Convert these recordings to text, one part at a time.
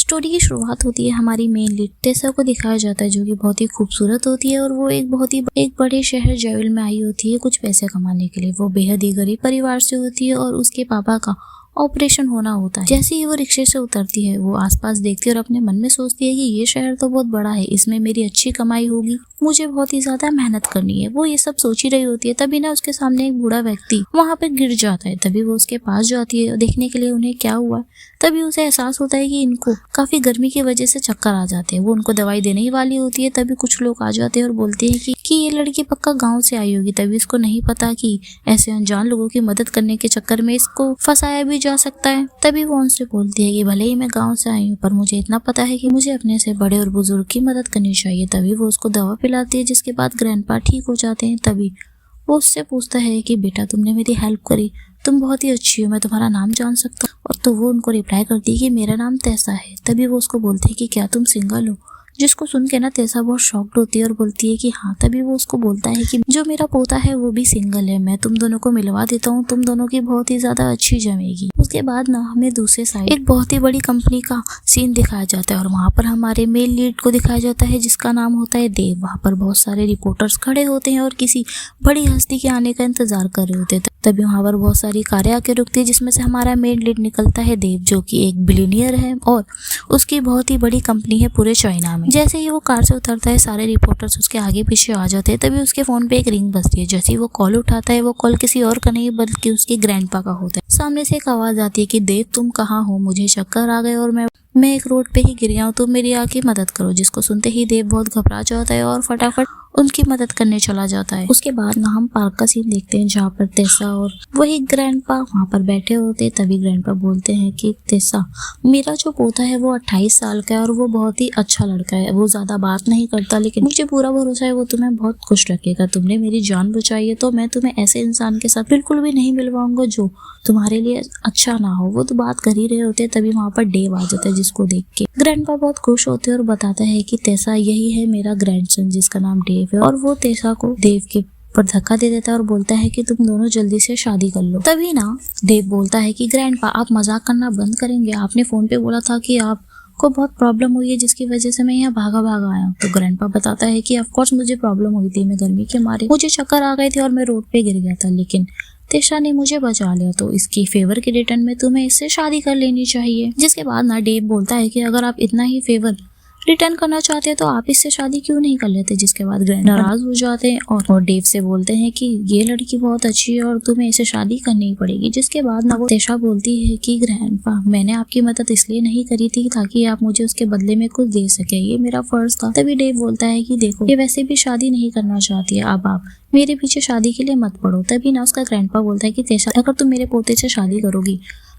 Story की शुरुआत होती है हमारी मेन लीड टेसा को दिखाया जाता है जो कि बहुत ही खूबसूरत होती है और वो एक बड़े शहर जेविल में आई होती है कुछ पैसे कमाने के लिए। वो बेहद ही गरीब परिवार से होती है और उसके पापा का ऑपरेशन होना होता है। जैसे ही वो रिक्शे से उतरती है वो आसपास देखती है और अपने मन में सोचती है कि ये शहर तो बहुत बड़ा है, इसमें मेरी अच्छी कमाई होगी, मुझे बहुत ही ज्यादा मेहनत करनी है। वो ये सब सोच ही रही होती है, तभी ना उसके सामने एक बूढ़ा व्यक्ति वहाँ पे गिर जाता है। तभी वो उसके पास जाती है देखने के लिए उन्हें क्या हुआ। तभी उसे एहसास होता है कि इनको काफी गर्मी की वजह से चक्कर आ जाते हैं। वो उनको दवाई देने ही वाली होती है, तभी कुछ लोग आ जाते हैं और बोलते हैं कि ये लड़की पक्का गाँव से आई होगी। तभी उसको नहीं पता कि ऐसे अनजान लोगों की मदद करने के चक्कर में इसको फंसाया भी जा सकता है। तभी वो उनसे बोलती है कि भले ही मैं गाँव से आई हूँ पर मुझे इतना पता है कि मुझे अपने से बड़े और बुजुर्ग की मदद करनी चाहिए। तभी वो उसको दवा पिलाती है जिसके बाद ग्रैंडपा ठीक हो जाते हैं। तभी वो उससे पूछता है कि बेटा तुमने मेरी हेल्प करी, तुम बहुत ही अच्छी हो, मैं तुम्हारा नाम जान सकता हूँ? और तो वो उनको रिप्लाई करती है कि मेरा नाम तेसा है। तभी वो उसको बोलते हैं कि क्या तुम सिंगल हो? जिसको सुन के ना तेसा बहुत शॉक्ड होती है और बोलती है कि हाँ। तभी वो उसको बोलता है कि जो मेरा पोता है वो भी सिंगल है, मैं तुम दोनों को मिलवा देता हूँ, तुम दोनों की बहुत ही ज्यादा अच्छी जमेगी। उसके बाद ना हमें दूसरे साइड एक बहुत ही बड़ी कंपनी का सीन दिखाया जाता है और वहाँ पर हमारे मेल लीड को दिखाया जाता है जिसका नाम होता है देव। वहाँ पर बहुत सारे रिपोर्टर्स खड़े होते हैं और किसी बड़ी हस्ती के आने का इंतजार कर रहे होते हैं। तभी वहाँ पर बहुत सारी कारें आके रुकती है जिसमें से हमारा मेन लीड निकलता है देव, जो कि एक बिलियनियर है और उसकी बहुत ही बड़ी कंपनी है पूरे चाइना में। जैसे ही वो कार से उतरता है सारे रिपोर्टर्स उसके आगे पीछे आ जाते हैं। तभी उसके फोन पे एक रिंग बजती है। जैसे ही वो कॉल उठाता है वो कॉल किसी और का नहीं बल्कि उसके ग्रैंडपा का होता है। सामने से एक आवाज आती है कि देव तुम कहाँ हो, मुझे चक्कर आ गए और मैं एक रोड पे ही गिर गया हूँ, तुम मेरी आके मदद करो। जिसको सुनते ही देव बहुत घबरा जाता है और फटाफट उनकी मदद करने चला जाता है। उसके बाद ना हम पार्क का सीन देखते हैं जहाँ पर तेसा और वही ग्रैंडपा वहाँ पर बैठे होते हैं। तभी ग्रैंडपा बोलते हैं कि तेसा मेरा जो पोता है वो 28 साल का है और वो बहुत ही अच्छा लड़का है, वो ज्यादा बात नहीं करता लेकिन मुझे पूरा भरोसा है वो तुम्हें बहुत खुश रखेगा। तुमने मेरी जान बचाई है तो मैं तुम्हें ऐसे इंसान के साथ बिल्कुल भी नहीं मिलवाऊंगा जो तुम्हारे लिए अच्छा ना हो। वो तो बात कर ही रहे होते तभी वहाँ पर डेव आ जाता है जिसको देख के ग्रैंडपा बहुत खुश होते हैं और बताता है कि तेसा यही है मेरा ग्रैंडसन जिसका नाम डेव है। और वो तेसा को देव के पर धक्का दे देता है और बोलता है कि तुम दोनों जल्दी से शादी कर लो। तभी ना देव बोलता है कि ग्रैंडपा आप मजाक करना बंद करेंगे, आपने फोन पे बोला था कि आपको बहुत प्रॉब्लम हुई है जिसकी वजह से मैं यहाँ भागा आया हूँ। तो ग्रैंडपा बताता है कि ऑफ कोर्स मुझे प्रॉब्लम हुई थी, मैं गर्मी के मारे मुझे चक्कर आ गए थे और मैं रोड पे गिर गया था, लेकिन तेसा ने मुझे बचा लिया, तो इसकी फेवर के रिटर्न में तुम्हें इससे शादी कर लेनी चाहिए। जिसके बाद ना डेव बोलता है कि अगर आप इतना ही फेवर रिटर्न करना चाहते हैं तो आप इससे शादी क्यों नहीं कर लेते। जिसके बाद ग्रैंड नाराज हो जाते हैं और डेव से बोलते हैं कि ये लड़की बहुत अच्छी है और तुम्हें इसे शादी करनी ही पड़ेगी। जिसके बाद ना वो तेसा बोलती है कि ग्रैंडपा मैंने आपकी मदद इसलिए नहीं करी थी ताकि आप मुझे उसके बदले में कुछ दे सके, ये मेरा फर्ज था। तभी डेव बोलता है कि देखो ये वैसे भी शादी नहीं करना चाहती है, अब आप मेरे पीछे शादी के लिए मत पड़ो। तभी ना उसका ग्रैंडपा बोलता है कि तेसा अगर तुम मेरे पोते से शादी करोगी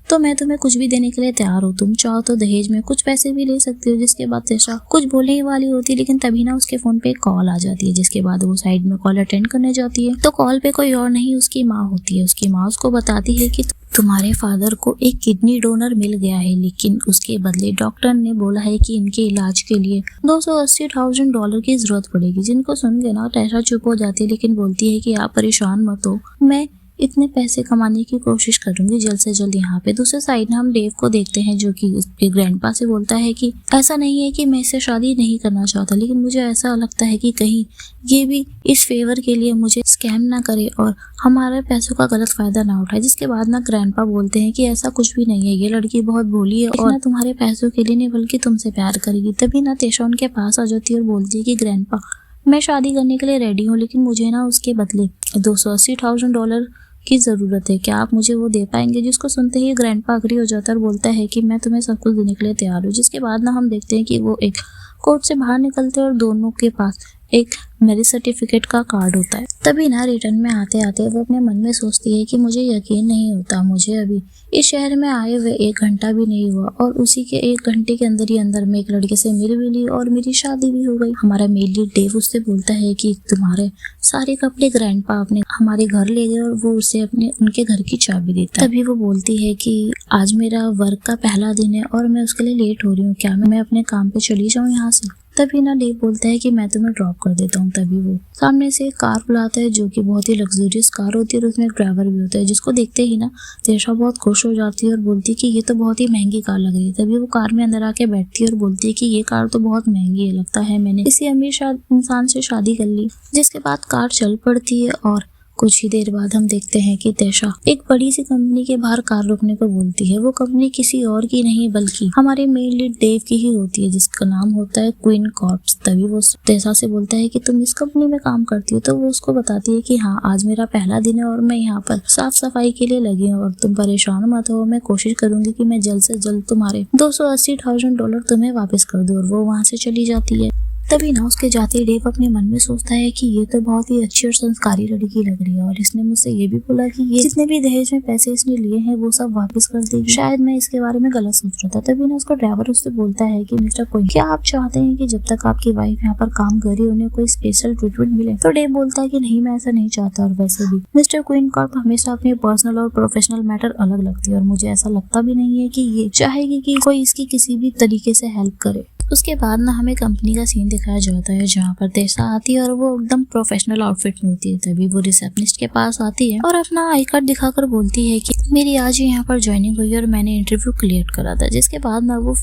तो मैं तुम्हें कुछ भी देने के लिए तैयार हूँ, तुम चाहो तो दहेज में कुछ पैसे भी ले सकती हो। जिसके बाद तेसा कुछ बोलने ही वाली होती है लेकिन तभी ना उसके फोन पे एक कॉल आ जाती है। जिसके बाद वो साइड में कॉल अटेंड करने जाती है तो कॉल पे कोई और नहीं उसकी माँ होती है। उसकी माँ उसको बताती है कि तुम्हारे फादर को एक किडनी डोनर मिल गया है, लेकिन उसके बदले डॉक्टर ने बोला है कि इनके इलाज के लिए $280,000 की जरूरत पड़ेगी। जिनको सुन के ना तेसा चुप हो जाती है लेकिन बोलती है कि आप परेशान मत हो, मैं इतने पैसे कमाने की कोशिश करूंगी जल्द से जल्द यहाँ पे। दूसरे साइड हम डेव को देखते हैं जो कि उसके ग्रैंडपा से बोलता है कि ऐसा नहीं है कि मैं इससे शादी नहीं करना चाहता, लेकिन मुझे ऐसा लगता है कि कहीं ये भी इस फेवर के लिए मुझे स्कैम ना करे और हमारे पैसों का गलत फायदा ना उठाए। जिसके बाद ना ग्रैंडपा बोलते हैं कि ऐसा कुछ भी नहीं है, ये लड़की बहुत भोली है और ना तुम्हारे पैसों के लिए नहीं बल्कि तुमसे प्यार करेगी। तभी ना तेसा उनके पास आ जाती है और बोलती है कि ग्रैंडपा मैं शादी करने के लिए रेडी हूँ, लेकिन मुझे ना उसके बदले $280,000 की जरूरत है, क्या आप मुझे वो दे पाएंगे। जिसको सुनते ही ग्रैंडपा अग्री हो जाता है और बोलता है कि मैं तुम्हें सब कुछ देने के लिए तैयार हूँ। जिसके बाद ना हम देखते हैं कि वो एक कोर्ट से बाहर निकलते हैं और दोनों के पास एक मैरिज सर्टिफिकेट का कार्ड होता है। तभी ना रिटर्न में आते आते वो अपने मन में सोचती है कि मुझे यकीन नहीं होता, मुझे अभी इस शहर में आए हुए 1 घंटा भी नहीं हुआ और उसी के 1 घंटे के अंदर ही अंदर में एक लड़के से मिल भी ली और मेरी शादी भी हो गई। हमारा मेल लीड डेव उससे बोलता है कि तुम्हारे सारे कपड़े ग्रैंडपा अपने हमारे घर ले गए और वो उसे अपने उनके घर की चाबी देता है। तभी वो बोलती है कि आज मेरा वर्क का पहला दिन है और मैं उसके लिए लेट हो रही हूँ, क्या मैं अपने काम पे चली जाऊँ यहाँ से। तभी ना डेव बोलता है कि मैं तुम्हें ड्रॉप कर देता हूँ। तभी वो सामने से एक कार बुलाता है जो कि बहुत ही लग्जरियस कार होती है और उसमें एक ड्राइवर भी होता है, जिसको देखते ही ना तेशा बहुत खुश हो जाती है और बोलती है कि ये तो बहुत ही महंगी कार लग रही है। तभी वो कार में अंदर आके बैठती है और बोलती है कि ये कार तो बहुत महंगी है, लगता है मैंने किसी अमीर इंसान से शादी कर ली। जिसके बाद कार चल पड़ती है और कुछ ही देर बाद हम देखते हैं कि तेशा एक बड़ी सी कंपनी के बाहर कार रोकने को बोलती है। वो कंपनी किसी और की नहीं बल्कि हमारे मेन लीड देव की ही होती है, जिसका नाम होता है क्वीन कॉर्प्स। तभी वो तेशा से बोलता है कि तुम इस कंपनी में काम करती हो। तो वो उसको बताती है कि हाँ, आज मेरा पहला दिन है और मैं यहाँ पर साफ सफाई के लिए लगी हूँ और तुम परेशान मत हो, मैं कोशिश करूंगी कि मैं जल्द से जल्द तुम्हारे $280,000 तुम्हें वापस कर दूँ। और वो वहाँ से चली जाती है। तभी ना उसके जाते ही डेव अपने मन में सोचता है कि ये तो बहुत ही अच्छी और संस्कारी लड़की लग रही है और इसने मुझसे ये भी बोला कि ये जितने भी दहेज में पैसे इसने लिए हैं वो सब वापस कर देगी। शायद मैं इसके बारे में गलत सोच रहा था। तभी ना उसका ड्राइवर उससे बोलता है कि मिस्टर क्वीन, क्या आप चाहते हैं कि जब तक आपकी वाइफ यहाँ पर काम कर रही है उन्हें कोई स्पेशल ट्रीटमेंट मिले? तो डेव बोलता है कि नहीं, मैं ऐसा नहीं चाहता और वैसे भी मिस्टर क्वीन कॉर्प हमेशा अपने पर्सनल और प्रोफेशनल मैटर अलग लगती है और मुझे ऐसा लगता भी नहीं है कि ये चाहेगी कि कोई इसकी किसी भी तरीके से हेल्प करे। उसके बाद ना हमें कंपनी का सीन दिखाया जाता है जहाँ पर तेशा आती है और वो एकदम प्रोफेशनल आउटफिट में होती है। तभी वो रिसेप्शनिस्ट के पास आती है और अपना आई कार्ड दिखाकर बोलती है कि मेरी आज ही यहाँ पर ज्वाइनिंग हुई और मैंने इंटरव्यू क्लियर करा था। जिसके बाद ना वो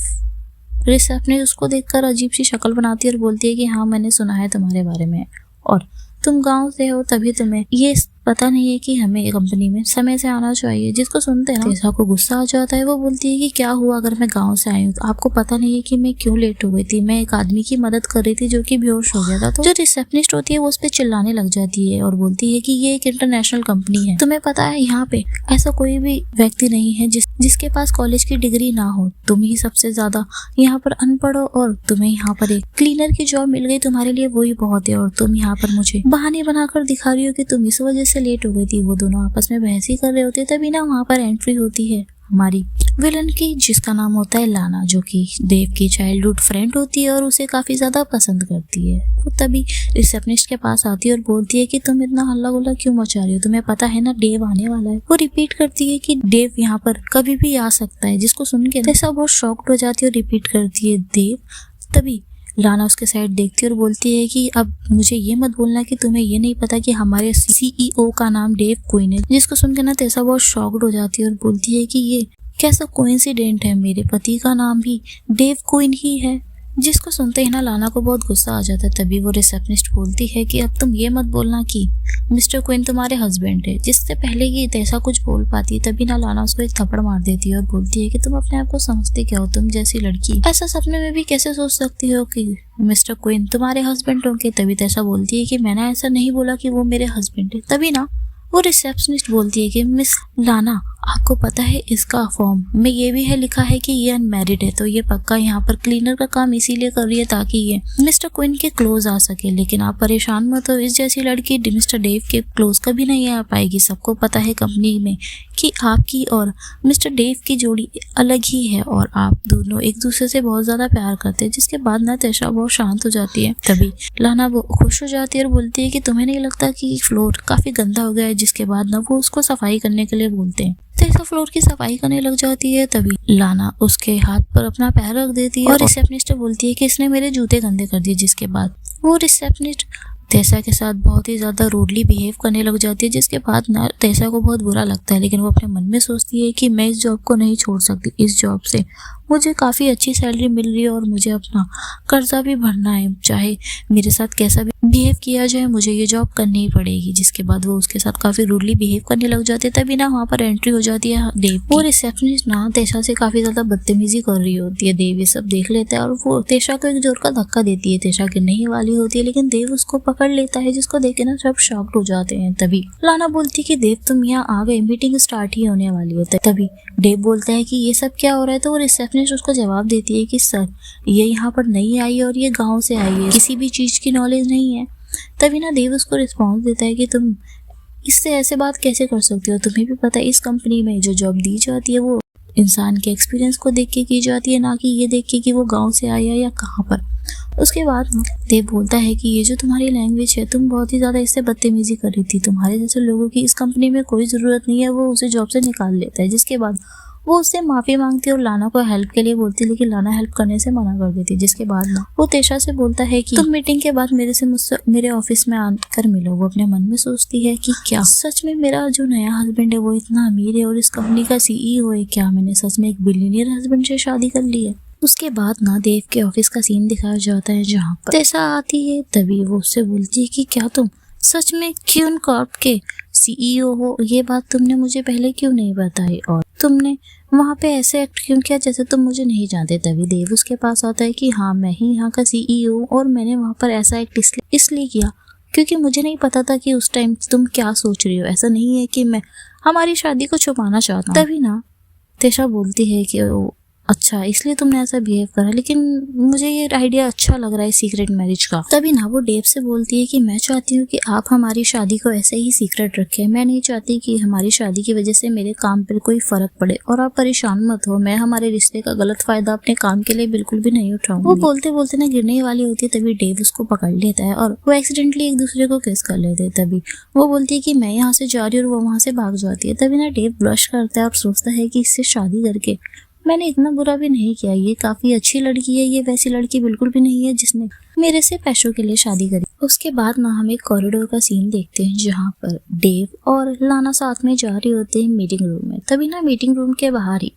रिसेप्शनिस्ट उसको देखकर अजीब सी शक्ल बनाती है और बोलती है कि हाँ, मैंने सुना है तुम्हारे बारे में और तुम गांव से हो, तभी तुम्हें ये पता नहीं है कि हमें कंपनी में समय से आना चाहिए। जिसको सुनते हैं तेशा को गुस्सा आ जाता है। वो बोलती है कि क्या हुआ अगर मैं गांव से आई हूँ तो आपको पता नहीं है कि मैं क्यों लेट हो गई थी? मैं एक आदमी की मदद कर रही थी जो कि बेहोश हो गया था। तो जो रिसेप्शनिस्ट होती है वो उस पर चिल्लाने लग जाती है और बोलती है कि ये एक इंटरनेशनल कंपनी है, तुम्हें पता है यहाँ पे ऐसा कोई भी व्यक्ति नहीं है जिसके पास कॉलेज की डिग्री ना हो। तुम ही सबसे ज्यादा यहाँ पर अनपढ़ हो और तुम्हें यहाँ पर एक क्लीनर की जॉब मिल गई, तुम्हारे लिए वही बहुत है और तुम यहाँ पर मुझे बहाने बनाकर दिखा रही हो कि तुम इस वजह से लेट हो गई थी। वो दोनों आपस में बहस ही कर रहे होते। तभी ना वहाँ पर एंट्री होती है हमारी विलन की, जिसका नाम होता है लाना, जो कि देव की चाइल्डहुड फ्रेंड होती है और उसे काफी ज्यादा पसंद करती है। वो तभी रिसेप्शनिस्ट के पास आती है और बोलती है कि तुम इतना हल्ला गुल्ला क्यों मचा रही हो? तुम्हें पता है ना डेव आने वाला है। वो रिपीट करती है कि डेव यहाँ पर कभी भी आ सकता है। जिसको सुन के ऐसा बहुत शॉक्ड हो जाती है और रिपीट करती है देव। तभी लाना उसके साइड देखती है और बोलती है कि अब मुझे ये मत बोलना कि तुम्हें ये नहीं पता कि हमारे सीईओ का नाम डेव क्वीन है। जिसको सुनकर ना तेशा बहुत शॉक्ड हो जाती है और बोलती है कि ये कैसा कोइंसिडेंट है, मेरे पति का नाम भी डेव क्वीन ही है। जिसको सुनते ही ना लाना को बहुत गुस्सा आ जाता है। तभी वो रिसेप्शनिस्ट बोलती है कि अब तुम ये मत बोलना कि मिस्टर क्वीन तुम्हारे हस्बैंड है। जिससे पहले ये तेशा कुछ बोल पाती है तभी ना लाना उसको एक थप्पड़ मार देती है और बोलती है कि तुम अपने आप को समझते क्या हो? तुम जैसी लड़की ऐसा सपने में भी कैसे सोच सकती हो कि मिस्टर क्वीन तुम्हारे हस्बैंड होंगे? तभी तेशा बोलती है कि मैंने ऐसा नहीं बोला कि वो मेरे हस्बैंड है। तभी ना वो रिसेप्शनिस्ट बोलती है कि मिस लाना, आपको पता है इसका फॉर्म में ये भी है लिखा है कि ये अनमैरिड है, तो ये पक्का यहाँ पर क्लीनर का काम इसीलिए कर रही है ताकि ये मिस्टर क्वीन के क्लोज आ सके। लेकिन आप परेशान मत हो, इस जैसी लड़की मिस्टर डेव के क्लोज कभी नहीं आ पाएगी। सबको पता है कंपनी में कि आपकी और मिस्टर डेव की जोड़ी अलग ही है और आप दोनों एक दूसरे से बहुत ज्यादा प्यार करते हैं। जिसके बाद ना तेशा बहुत शांत हो जाती है। तभी लाना वो खुश हो जाती है और बोलती है कि तुम्हें नहीं लगता कि फ्लोर काफी गंदा हो गया है? जिसके बाद ना वो उसको सफाई करने के लिए बोलते हैं। तेशा फ्लोर की सफाई करने लग जाती है। तभी लाना उसके हाथ पर अपना पैर रख देती है और रिसेप्शनिस्ट बोलती है कि इसने मेरे जूते गंदे कर दिए। जिसके बाद वो रिसेप्शनिस्ट तेशा के साथ बहुत ही ज्यादा रूडली बिहेव करने लग जाती है। जिसके बाद ना तेशा को बहुत बुरा लगता है, लेकिन वो अपने मन में सोचती है कि मैं इस जॉब को नहीं छोड़ सकती। इस जॉब से मुझे काफी अच्छी सैलरी मिल रही है और मुझे अपना कर्जा भी भरना है। चाहे मेरे साथ कैसा भी बिहेव किया जाए, मुझे ये जॉब करनी ही पड़ेगी। जिसके बाद वो उसके साथ काफी रूडली बिहेव करने लग जाते हैं। तभी ना वहाँ पर एंट्री हो जाती है देव। वो रिसेप्शनिस्ट ना तेशा से काफी ज्यादा बदतमीजी कर रही होती है। देव ये सब देख लेता है और वो तेशा को एक जोर का धक्का देती है। तेशा गिरने ही वाली होती है, लेकिन देव उसको पकड़ लेता है, जिसको देख के ना सब शॉक्ड हो जाते हैं। तभी लाना बोलती है कि देव तुम यहाँ आ गए, मीटिंग स्टार्ट ही होने वाली है। तभी देव बोलता है कि ये सब क्या हो रहा है? तो वो रिसेप्शनिस्ट उसको जवाब देती है कि सर, ये यहाँ पर नहीं आई और ये गाँव से आई है, किसी भी चीज की नॉलेज नहीं है। तभी ना देव उसको रिस्पॉन्स देता है कि तुम इससे ऐसे बात कैसे कर सकती हो? तुम्हें भी पता है इस कंपनी में जो जॉब दी जाती है वो इंसान के एक्सपीरियंस को देख के की जाती है, ना कि ये देख के कि वो गांव से आया या कहाँ पर। उसके बाद देव बोलता है कि ये जो तुम्हारी लैंग्वेज है, तुम बहुत ही ज्यादा इससे बदतमीजी कर रही थी। तुम्हारे जैसे लोगों की इस कंपनी में कोई जरूरत नहीं है। वो उसे जॉब से निकाल लेता है। जिसके बाद वो उससे माफी मांगती और लाना को हेल्प के लिए बोलती, लेकिन लाना हेल्प करने से मना कर देती। जिसके बाद ना वो तेशा से बोलता है कि तुम मीटिंग के बाद मुझसे मेरे ऑफिस में आकर मिलो। वो अपने मन में सोचती है कि क्या सच में मेरा जो नया हस्बैंड है वो इतना अमीर है और इस कंपनी का सीईओ है? क्या मैंने सच में एक बिलियनियर हस्बैंड से शादी कर ली है? उसके बाद ना देव के ऑफिस का सीन दिखाया जाता है जहाँ पर तेशा आती है। तभी वो उससे बोलती है कि क्या तुम सच में क्यून कॉर्प के सीईओ हो? ये बात तुमने मुझे पहले क्यों नहीं बताई और तुमने वहाँ पे ऐसे एक्ट क्यों किया जैसे तुम मुझे नहीं जानते? तभी देव उसके पास आता है कि हाँ, मैं ही यहाँ का सीईओ और मैंने वहाँ पर ऐसा एक्ट इसलिए किया क्योंकि मुझे नहीं पता था कि उस टाइम तुम क्या सोच रही हो। ऐसा नहीं है कि मैं हमारी शादी को छुपाना चाहता हूँ। तभी ना तेशा बोलती है कि अच्छा, इसलिए तुमने ऐसा बिहेव करा, लेकिन मुझे ये आइडिया अच्छा लग रहा है सीक्रेट मैरिज का। तभी ना वो डेव से बोलती है कि मैं चाहती हूँ कि आप हमारी शादी को ऐसे ही सीक्रेट रखें। मैं नहीं चाहती कि हमारी शादी की वजह से मेरे काम पर कोई फर्क पड़े और आप परेशान मत हो। मैं हमारे रिश्ते का गलत फायदा अपने काम के लिए बिल्कुल भी नहीं उठाऊंगी। वो बोलते बोलते ना गिरने वाली होती है। तभी डेव उसको पकड़ लेता है और वो एक्सीडेंटली एक दूसरे को किस कर लेते हैं। तभी वो बोलती है कि मैं यहाँ से जा रही हूँ और वो वहाँ से भाग जाती है। तभी ना डेव ब्लश करता है और सोचता है कि इससे शादी करके मैंने इतना बुरा भी नहीं किया। ये काफी अच्छी लड़की है, ये वैसी लड़की बिल्कुल भी नहीं है जिसने मेरे से पैसों के लिए शादी करी। उसके बाद ना हम एक कॉरिडोर का सीन देखते हैं जहाँ पर डेव और लाना साथ में जा रहे होते हैं मीटिंग रूम में। तभी ना मीटिंग रूम के बाहर ही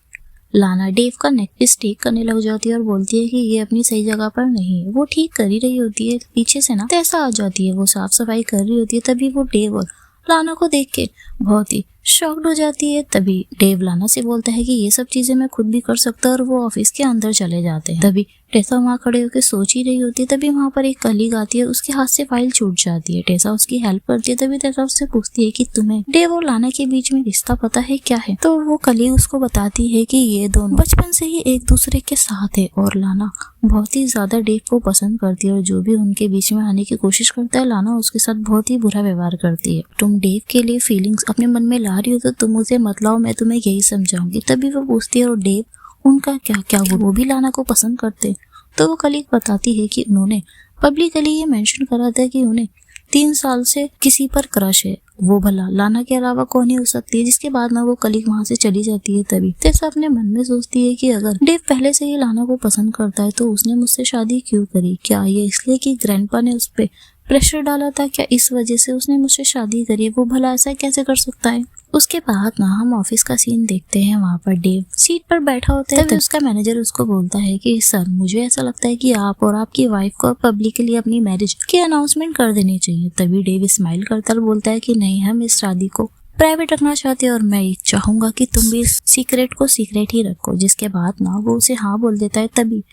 लाना डेव का नेक पीस ठीक करने लग जाती है और बोलती है कि ये अपनी सही जगह पर नहीं है। वो ठीक कर ही रही होती है, पीछे से ना तेशा आ जाती है। वो साफ सफाई कर रही होती है। तभी वो डेव और लाना को देख के बहुत ही शॉक्ड हो जाती है। तभी डेव लाना से बोलता है कि ये सब चीजें मैं खुद भी कर सकता हूँ और वो ऑफिस के अंदर चले जाते हैं। तभी टेसा वहाँ खड़े होकर सोच ही रही होती है। तभी वहाँ पर एक कलीग आती है, उसके हाथ से फाइल छूट जाती है। टेसा उसकी हेल्प करती है। तभी टेसा उससे पूछती है कि तुम्हें डेव और लाना के बीच में रिश्ता पता है क्या है? तो वो कलीग उसको बताती है कि ये दोनों बचपन से ही एक दूसरे के साथ है और लाना बहुत ही ज्यादा डेव को पसंद करती है और जो भी उनके बीच में आने की कोशिश करता है लाना उसके साथ बहुत ही बुरा व्यवहार करती है। तुम डेव के लिए फीलिंग्स अपने मन में ला रही हो तो तुम मुझे मत लाओ, मैं तुम्हें यही समझाऊंगी। तभी वो पूछती है और डेव उनका क्या वो भी लाना को पसंद करते? तो वो कलीग बताती है कि उन्होंने पब्लिकली ये मेंशन करा था कि उन्हें 3 साल से किसी पर क्रश है, वो भला लाना के अलावा कौन ही हो सकती है। जिसके बाद ना वो कलीग वहां से चली जाती है। तभी तेशा अपने मन में सोचती है कि अगर डेव पहले से ही लाना को पसंद करता है तो उसने मुझसे शादी क्यों करी? क्या ये इसलिए कि ग्रैंडपा ने उस पर प्रेशर डाला था? क्या इस वजह से उसने मुझसे शादी करी? वो भला ऐसा कैसे कर सकता है? उसके बाद ना हम ऑफिस का सीन देखते हैं। वहाँ पर डेव सीट पर बैठा होता है। तभी उसका मैनेजर उसको बोलता है कि सर, मुझे ऐसा लगता है कि आप और आपकी वाइफ को पब्लिकली अपनी मैरिज की अनाउंसमेंट कर देनी चाहिए। तभी डेव स्माइल करता और बोलता है कि नहीं, हम इस शादी को प्राइवेट रखना चाहते हैं और मैं चाहूंगा कि तुम भी इस सीक्रेट को सीक्रेट ही रखो। जिसके बाद ना वो उसे हाँ बोल देता है। तभी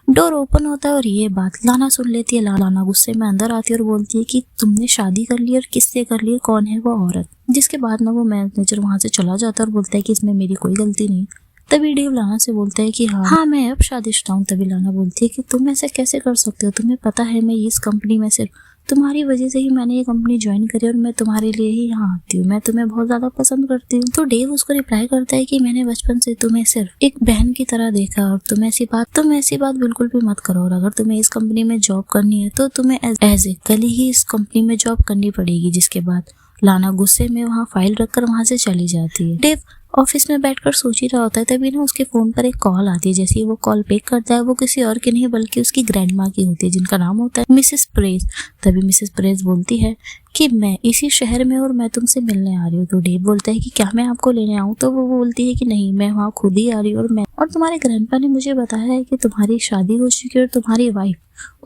डोर ओपन होता है और ये बात लाना सुन लेती है। लाना गुस्से में अंदर आती है और बोलती है कि तुमने शादी कर ली और किससे कर ली, कौन है वो औरत? जिसके बाद ना वो मैनेजर वहां से चला जाता है और बोलता है कि इसमें मेरी कोई गलती नहीं। तभी डेव लाना से बोलता है कि हाँ मैं अब शादीशुदा हूँ। तभी लाना बोलती है कि तुम ऐसे कैसे कर सकते हो? तुम्हें पता है मैं इस कंपनी में सिर्फ तुम्हारी वजह से ही मैंने ये कंपनी ज्वाइन करी और मैं तुम्हारे लिए ही यहाँ आती हूँ। मैं तुम्हें बहुत ज्यादा पसंद करती हूँ। तो डेव उसको रिप्लाई करता है कि मैंने बचपन से तुम्हें सिर्फ एक बहन की तरह देखा और तुम ऐसी बात बिल्कुल भी मत करो। और अगर तुम्हें इस कंपनी में जॉब करनी है तो तुम्हें एज ए कल ही इस कंपनी में जॉब करनी पड़ेगी। जिसके बाद लाना गुस्से में वहाँ फाइल रखकर वहां से चली जाती है। डेव ऑफिस में बैठकर सोच ही रहा होता है। तभी ना उसके फोन पर एक कॉल आती है। जैसे ही वो कॉल पिक करता है वो किसी और की नहीं बल्कि उसकी ग्रैंडमा की होती है, जिनका नाम होता है मिसेस प्रेस। तभी मिसेस प्रेस बोलती है कि मैं इसी शहर में और मैं तुमसे मिलने आ रही हूँ। तो डेव बोलता है कि क्या मैं आपको लेने आऊँ? तो वो बोलती है कि नहीं, मैं वहाँ खुद ही आ रही हूँ और तुम्हारे ग्रैंडपा ने मुझे बताया है कि तुम्हारी शादी हो चुकी है और तुम्हारी वाइफ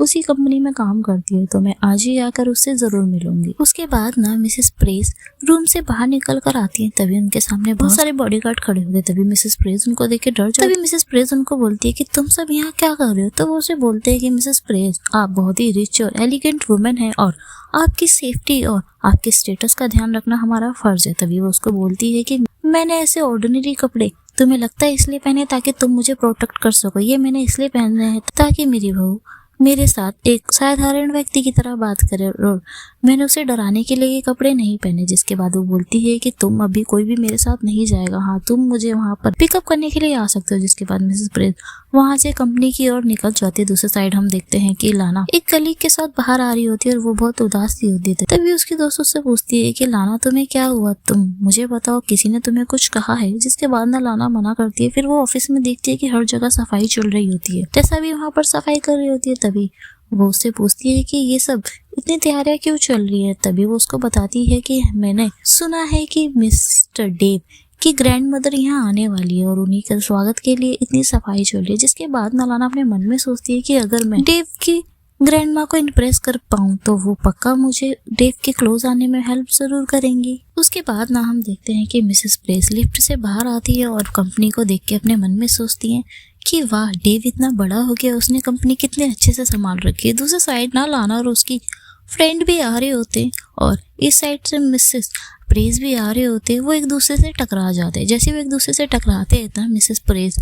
उसी कंपनी में काम करती है, तो मैं आज ही आकर उससे जरूर मिलूंगी। उसके बाद ना मिसेस प्रेस रूम से बाहर निकल कर आती है। तभी उनके सामने बहुत सारे बॉडीगार्ड खड़े होते। तभी मिसेस प्रेस उनको देख के डर जाती है। तभी मिसेस प्रेस उनको बोलती है कि तुम सब यहाँ क्या कर रहे हो? तो वो उसे बोलते हैं कि मिसेस प्रेस, आप बहुत ही रिच और एलिगेंट वुमेन है और आपकी सेफ्टी और आपके स्टेटस का ध्यान रखना हमारा फर्ज है। तभी वो उसको बोलती है कि मैंने ऐसे ऑर्डिनरी कपड़े तुम्हें लगता है इसलिए पहने ताकि तुम मुझे प्रोटेक्ट कर सको? ये मैंने इसलिए पहने हैं ताकि मेरी बहू मेरे साथ एक साधारण व्यक्ति की तरह बात करे और मैंने उसे डराने के लिए ये कपड़े नहीं पहने। जिसके बाद वो बोलती है कि तुम अभी कोई भी मेरे साथ नहीं जाएगा, हाँ तुम मुझे वहाँ पर पिकअप करने के लिए आ सकते हो। जिसके बाद मिसेस प्रेस वहाँ से कंपनी की ओर निकल जाती है। दूसरी साइड हम देखते हैं कि लाना एक कलीग के साथ बाहर आ रही होती है और वो बहुत उदास सी होती है। तभी उसकी दोस्त उससे पूछती है कि लाना तुम्हें क्या हुआ, तुम मुझे बताओ, किसी ने तुम्हें कुछ कहा है। जिसके बाद ना लाना मना करती है। फिर वो ऑफिस में देखती है कि हर जगह सफाई चल रही होती है, टेसा भी वहाँ पर सफाई कर रही होती है। तभी वो उससे पूछती है कि ये सब इतनी तैयारियां क्यों चल रही है। तभी वो उसको बताती है कि मैंने सुना है कि मिस्टर डेव की ग्रैंड मदर यहाँ आने वाली है और उन्हीं के स्वागत के लिए इतनी सफाई चल रही है। जिसके बाद लाना अपने मन में सोचती है कि अगर मैं डेव की ग्रैंड माँ को इम्प्रेस कर पाऊँ तो वो पक्का मुझे डेव के क्लोज आने में हेल्प जरूर करेंगी। उसके बाद ना हम देखते हैं कि मिसेस प्रेस लिफ्ट से बाहर आती है और कंपनी को देख के अपने मन में सोचती है कि वाह, डेव इतना बड़ा हो गया, उसने कंपनी कितने अच्छे से संभाल रखी है। दूसरी साइड ना लाना और उसकी फ्रेंड भी आ रहे होते और इस साइड से मिसेस प्रेस भी आ रहे होते। वो एक दूसरे से टकरा जाते हैं। जैसे वो एक दूसरे से टकराते हैं ना मिसेस प्रेस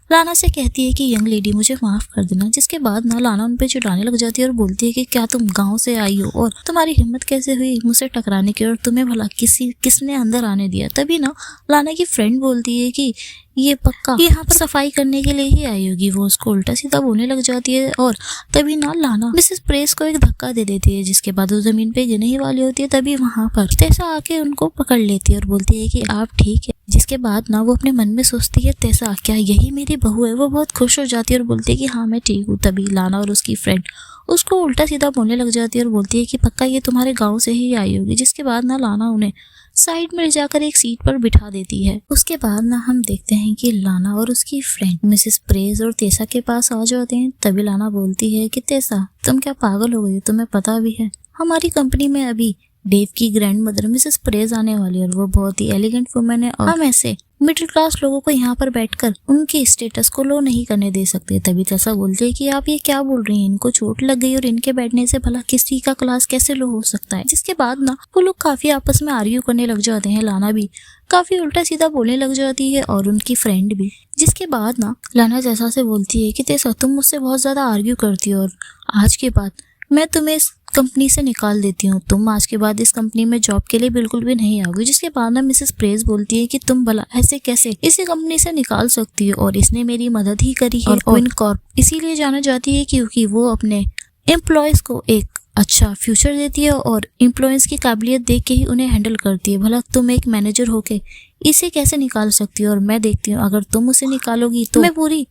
लाना से कहती है कि यंग लेडी मुझे माफ कर देना। जिसके बाद ना लाना उन पे चिढ़ाने लग जाती है और बोलती है कि क्या तुम गांव से आई हो और तुम्हारी हिम्मत कैसे हुई मुझसे टकराने की, और तुम्हें भला किसने अंदर आने दिया। तभी ना लाना की फ्रेंड बोलती है कि ये पक्का यहाँ पर सफाई करने के लिए ही आई होगी। वो उसको उल्टा सीधा बोलने लग जाती है और तभी ना लाना मिसेस प्रेस को एक धक्का दे देती है। जिसके बाद वो जमीन पे गिरने ही वाली होती है। तभी वहां पर टेसा आके उनको पकड़ लेती है और बोलती है कि आप ठीक है। जिसके बाद ना वो अपने मन में सोचती है टेसा क्या यही मेरी बहू है। वो बहुत खुश हो जाती है और बोलती है कि हाँ मैं ठीक हूँ। तभी लाना और उसकी फ्रेंड उसको उल्टा सीधा बोलने लग जाती है और बोलती है कि पक्का ये तुम्हारे गाँव से ही आई होगी। जिसके बाद ना लाना उन्हें साइड में जाकर एक सीट पर बिठा देती है। उसके बाद ना हम देखते हैं कि लाना और उसकी फ्रेंड मिसेस प्रेस और टेसा के पास आ जाते हैं। तभी लाना बोलती है कि टेसा तुम क्या पागल हो गई, तुम्हें पता भी है हमारी कंपनी में अभी डेव की ग्रैंड मदर मिसेस प्रेस आने वाली है और वो बहुत ही एलिगेंट वुमेन है और हम ऐसे मिडिल क्लास लोगों को यहाँ पर बैठकर उनके स्टेटस को लो नहीं करने दे सकते। तभी टेसा बोलते है कि आप ये क्या बोल रही हैं, इनको चोट लग गई और इनके बैठने से भला किसी का क्लास कैसे लो हो सकता है। जिसके बाद ना वो लोग काफी आपस में आर्ग्यू करने लग जाते हैं। लाना भी काफी उल्टा सीधा बोलने लग जाती है और उनकी फ्रेंड भी। जिसके बाद ना लाना टेसा से बोलती है कि टेसा तुम मुझसे बहुत ज्यादा आर्ग्यू करती हो और आज के बाद मैं तुम्हें इस कंपनी से निकाल देती हूँ, तुम आज के बाद इस कंपनी में जॉब के लिए बिल्कुल भी नहीं आओगी। जिसके बाद ना मिसेस प्रेस बोलती है कि तुम भला ऐसे कैसे इसी कंपनी से निकाल सकती हो और इसने मेरी मदद ही करी है। और क्वीन कॉर्प इसीलिए जाना जाती है क्योंकि वो अपने एम्प्लॉयज को एक अच्छा फ्यूचर देती है और एम्प्लॉयज की काबिलियत देख के ही उन्हें हैंडल करती है। भला तुम एक मैनेजर होके इसे कैसे निकाल सकती हो, और मैं देखती हूँ अगर तुम उसे निकालोगी तो मैं पूरी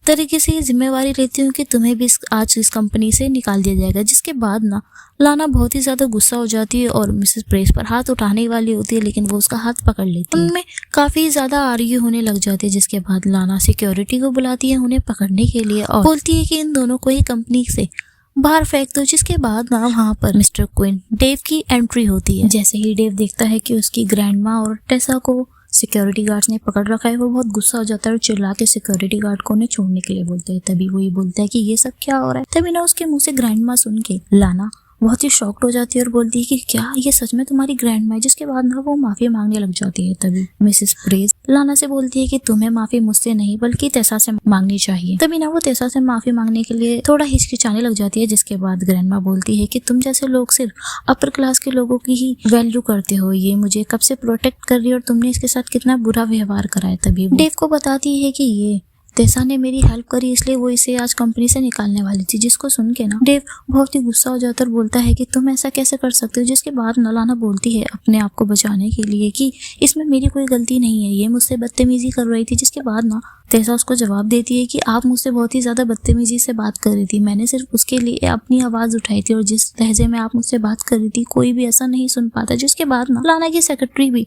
तरीके से ये जिम्मेवारी लेती हूँ कि तुम्हें भी आज इस कंपनी से निकाल दिया जाएगा। जिसके बाद ना लाना बहुत ही ज्यादा गुस्सा हो जाती है और मिसेस प्रेस पर हाथ उठाने वाली होती है, लेकिन वो उसका हाथ पकड़ लेती है। उनमें काफी ज्यादा आर्ग्यू होने लग जाती है। जिसके बाद लाना सिक्योरिटी को बुलाती है उन्हें पकड़ने के लिए और बोलती है कि इन दोनों को ही कंपनी से बाहर फेंक दो। जिसके बाद ना वहाँ पर मिस्टर क्विन डेव की एंट्री होती है। जैसे ही डेव देखता है कि उसकी ग्रैंड माँ और टेसा को सिक्योरिटी गार्ड्स ने पकड़ रखा है, वो बहुत गुस्सा हो जाता है और चिल्ला के सिक्योरिटी गार्ड को उन्हें छोड़ने के लिए बोलता है। तभी वो ये बोलता है कि ये सब क्या हो रहा है। तभी ना उसके मुंह से ग्रैंड माँ सुन के लाना बहुत ही शॉक्ड हो जाती है और बोलती है कि क्या ये सच में तुम्हारी ग्रैंड माँ है। जिसके बाद ना वो माफी मांगने लग जाती है। तभी मिसेस प्रेस लाना से बोलती है कि तुम्हें माफी मुझसे नहीं बल्कि टेसा से मांगनी चाहिए। तभी ना वो टेसा से माफी मांगने के लिए थोड़ा हिचकिचाने लग जाती है। जिसके बाद ग्रैंड माँ बोलती है कि तुम जैसे लोग सिर्फ अपर क्लास के लोगों की ही वैल्यू करते हो, ये मुझे कब से प्रोटेक्ट कर रही है और तुमने इसके साथ कितना बुरा व्यवहार करा है। तभी डेव को बताती है कि ये टेसा ने मेरी हेल्प करी इसलिए वो इसे आज कंपनी से निकालने वाली थी। जिसको सुन के ना डेव बहुत ही गुस्सा हो जाता है और बोलता है कि तुम ऐसा कैसे कर सकते हो। जिसके बाद लाना बोलती है अपने आप को बचाने के लिए कि इसमें मेरी कोई गलती नहीं है, ये मुझसे बदतमीजी कर रही थी। जिसके बाद ना टेसा उसको जवाब देती है कि आप मुझसे बहुत ही ज्यादा बदतमीजी से बात कर रही थी, मैंने सिर्फ उसके लिए अपनी आवाज उठाई थी और जिस लहजे में आप मुझसे बात कर रही थी कोई भी ऐसा नहीं सुन पाता। जिसके बाद ना लाना की सेक्रेटरी भी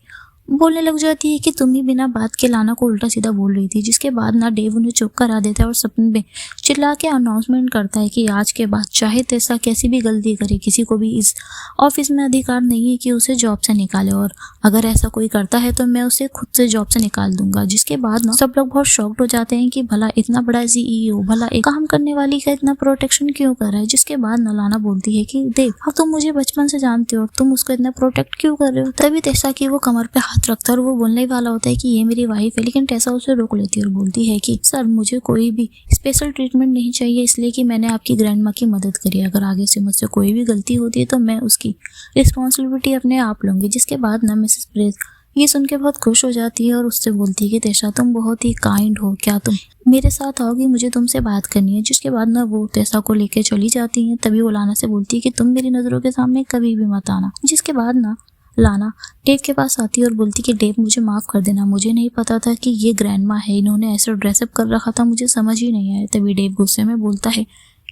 बोलने लग जाती है कि तुम ही बिना बात के लाना को उल्टा सीधा बोल रही थी। जिसके बाद ना डेव उन्हें चुप करा देता है और सपने में चिल्ला के अनाउंसमेंट करता है कि आज के बाद चाहे टेसा कैसी भी गलती करे, किसी को भी इस ऑफिस में अधिकार नहीं है कि उसे जॉब से निकाले, और अगर ऐसा कोई करता है तो मैं उसे खुद से जॉब से निकाल दूंगा। जिसके बाद ना सब लोग बहुत शॉक्ड हो जाते हैं कि भला इतना बड़ा CEO भला एक काम करने वाली का इतना प्रोटेक्शन क्यों कर रहा है। जिसके बाद ना लाना बोलती है कि देव अब तुम मुझे बचपन से जानते हो और तुम उसको इतना प्रोटेक्ट क्यों कर रहे हो। तभी टेसा की वो कमर पे हाथ रखता है और वो बोलने वाला होता है कि ये मेरी वाइफ है, लेकिन टेसा उसे रोक लेती है और बोलती है कि सर मुझे कोई भी स्पेशल ट्रीटमेंट नहीं चाहिए, इसलिए कि मैंने आपकी ग्रैंड माँ की मदद करी है। अगर आगे से मुझसे कोई भी गलती होती है तो मैं उसकी रिस्पॉन्सिबिलिटी अपने आप लूँगी। जिसके बाद ना मिसेस प्रेस ये सुन के बहुत खुश हो जाती है और उससे बोलती है कि तेशा तुम बहुत ही काइंड हो, क्या तुम मेरे साथ आओगी, मुझे तुमसे बात करनी है। जिसके बाद ना वो तेशा को लेके चली जाती है। तभी वो लाना से बोलती है कि तुम मेरी नज़रों के सामने कभी भी मत आना। जिसके बाद ना लाना डेव के पास आती है और बोलती कि डेव मुझे माफ़ कर देना, मुझे नहीं पता था कि ये ग्रैंड माँ है, इन्होंने ऐसा ड्रेसअप कर रखा था, मुझे समझ ही नहीं आया। तभी डेव गुस्से में बोलता है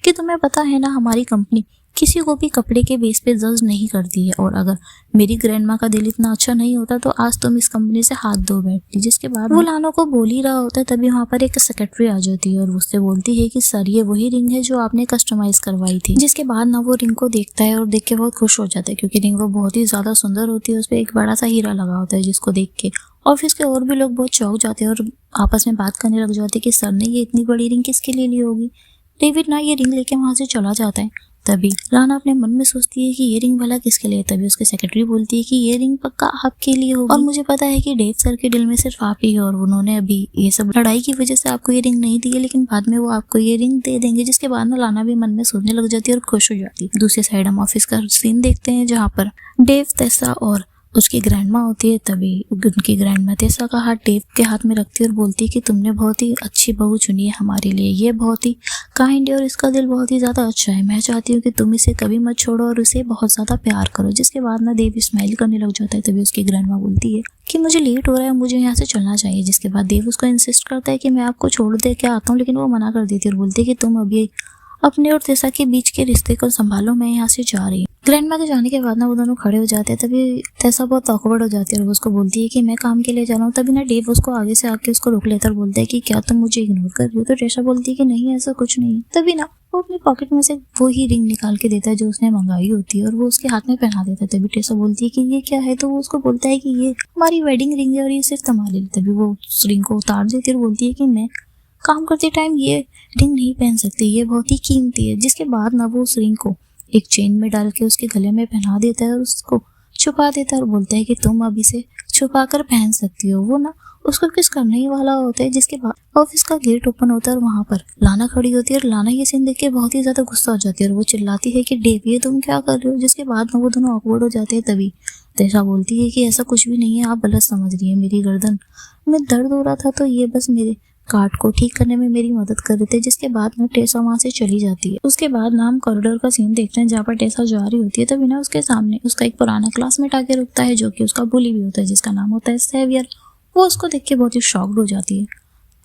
कि तुम्हें पता है ना हमारी कंपनी किसी को भी कपड़े के बेस पे जज नहीं करती है, और अगर मेरी ग्रैंड माँ का दिल इतना अच्छा नहीं होता तो आज तुम इस कंपनी से हाथ धो बैठती। जिसके बाद वो लानो को बोल ही रहा होता है, तभी वहाँ पर एक सेक्रेटरी आ जाती है और उससे बोलती है कि सर ये वही रिंग है जो आपने कस्टमाइज करवाई थी। जिसके बाद ना वो रिंग को देखता है और देख के बहुत खुश हो जाता है, क्योंकि रिंग वो बहुत ही ज्यादा सुंदर होती है, उस पर एक बड़ा सा हीरा लगा होता है, जिसको देख के ऑफिस के और भी लोग बहुत चौंक जाते हैं और आपस में बात करने लग जाते हैं कि सर ने ये इतनी बड़ी रिंग किसके लिए ली होगी। डेविड ना ये रिंग लेके वहां से चला जाता है। तभी लाना अपने मन में सोचती है कि ये रिंग भला किसके लिए। तभी उसके सेक्रेटरी बोलती है कि ये रिंग पक्का आपके लिए होगी, और मुझे पता है कि डेव सर के दिल में सिर्फ आप ही है, और उन्होंने अभी ये सब लड़ाई की वजह से आपको ये रिंग नहीं दी है, लेकिन बाद में वो आपको ये रिंग दे देंगे। जिसके बाद ना लाना भी मन में सोचने लग जाती है और खुश हो जाती है। दूसरी साइड हम ऑफिस का सीन देखते हैं, जहाँ पर डेव, तेसा और उसकी ग्रैंड माँ होती है। तभी उनकी ग्रैंड माँ तेसा का हाथ डेव के हाथ में रखती है और बोलती है कि तुमने बहुत ही अच्छी बहू चुनी है हमारे लिए, ये बहुत ही काइंड है और इसका दिल बहुत ही ज़्यादा अच्छा है। मैं चाहती हूँ कि तुम इसे कभी मत छोड़ो और उसे बहुत ज़्यादा प्यार करो। जिसके बाद ना देव स्माइल करने लग जाता है। तभी उसकी ग्रैंड माँ बोलती है कि मुझे लेट हो रहा है, मुझे यहाँ से चलना चाहिए। जिसके बाद देव उसको इंसिस्ट करता है कि मैं आपको छोड़ दे के आता हूँ, लेकिन वो मना कर देती है और बोलती है कि तुम अभी अपने और तेसा के बीच के रिश्ते को संभालो, मैं यहाँ से जा रही हूँ। ग्रैंड माँ के जाने के बाद ना वो दोनों खड़े हो जाते हैं। तभी तेसा बहुत ऑकवर्ड हो जाती है और वो उसको बोलती है कि मैं काम के लिए जा रहा हूँ। तभी ना डेव उसको आगे से आके उसको रोक लेता और बोलता है कि क्या तुम मुझे इग्नोर कर रही हो। तो तेसा बोलती है कि नहीं ऐसा कुछ नहीं। तभी ना वो अपनी पॉकेट में से वो ही रिंग निकाल के देता है जो उसने मंगाई होती है और वो उसके हाथ में पहना देता है। तभी तेसा बोलती है कि ये क्या है। तो वो उसको बोलता है कि ये हमारी वेडिंग रिंग है और ये सिर्फ तुम्हारे लिए। तभी वो उस रिंग को उतार देती है और बोलती है कि मैं काम करते टाइम ये रिंग नहीं पहन सकती, ये बहुत ही कीमती है। जिसके बाद ना वो उस रिंग को एक चेन में डाल के उसके गले में पहना देता है और उसको छुपा देता है और बोलता है कि तुम अब इसे छुपा कर पहन सकती हो। वो ना उसको किस करने ही वाला होता है। जिसके बाद ऑफिस का गेट ओपन होता है और वहां पर लाना खड़ी होती है और लाना ये सीन देख के बहुत ही ज्यादा गुस्सा हो जाती है और वो चिल्लाती है कि डेव ये तुम क्या कर रहे हो। जिसके बाद ना वो दोनों ऑकवर्ड हो जाते हैं। तभी तेशा बोलती है कि ऐसा कुछ भी नहीं है, आप गलत समझ रही है, मेरी गर्दन में दर्द हो रहा था तो ये बस मेरे कार्ड को ठीक करने में मेरी मदद कर रहे थे। जिसके बाद ना टेसा वहां से चली जाती है। उसके बाद ना हम कॉरिडोर का सीन देखते हैं जहाँ पर टेसा जा रही होती है। तभी ना उसके सामने उसका एक पुराना क्लासमेट आके रुकता है जो कि उसका बुली भी होता है, जिसका नाम होता है सेवियर। वो उसको देख के बहुत ही शॉक्ड हो जाती है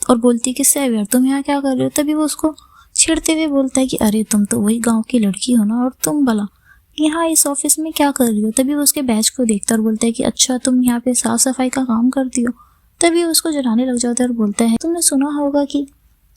और बोलती है कि सेवियर तुम यहाँ क्या कर रहे हो। तभी वो उसको छेड़ते हुए बोलता है कि अरे तुम तो वही गाँव की लड़की हो ना, और तुम भला यहाँ इस ऑफिस में क्या कर रही हो। तभी वो उसके बैच को देखता है और बोलता है कि अच्छा तुम यहाँ पे साफ सफाई का काम करती हो। तभी उसको जलाने लग जाता है और बोलता है तुमने सुना होगा कि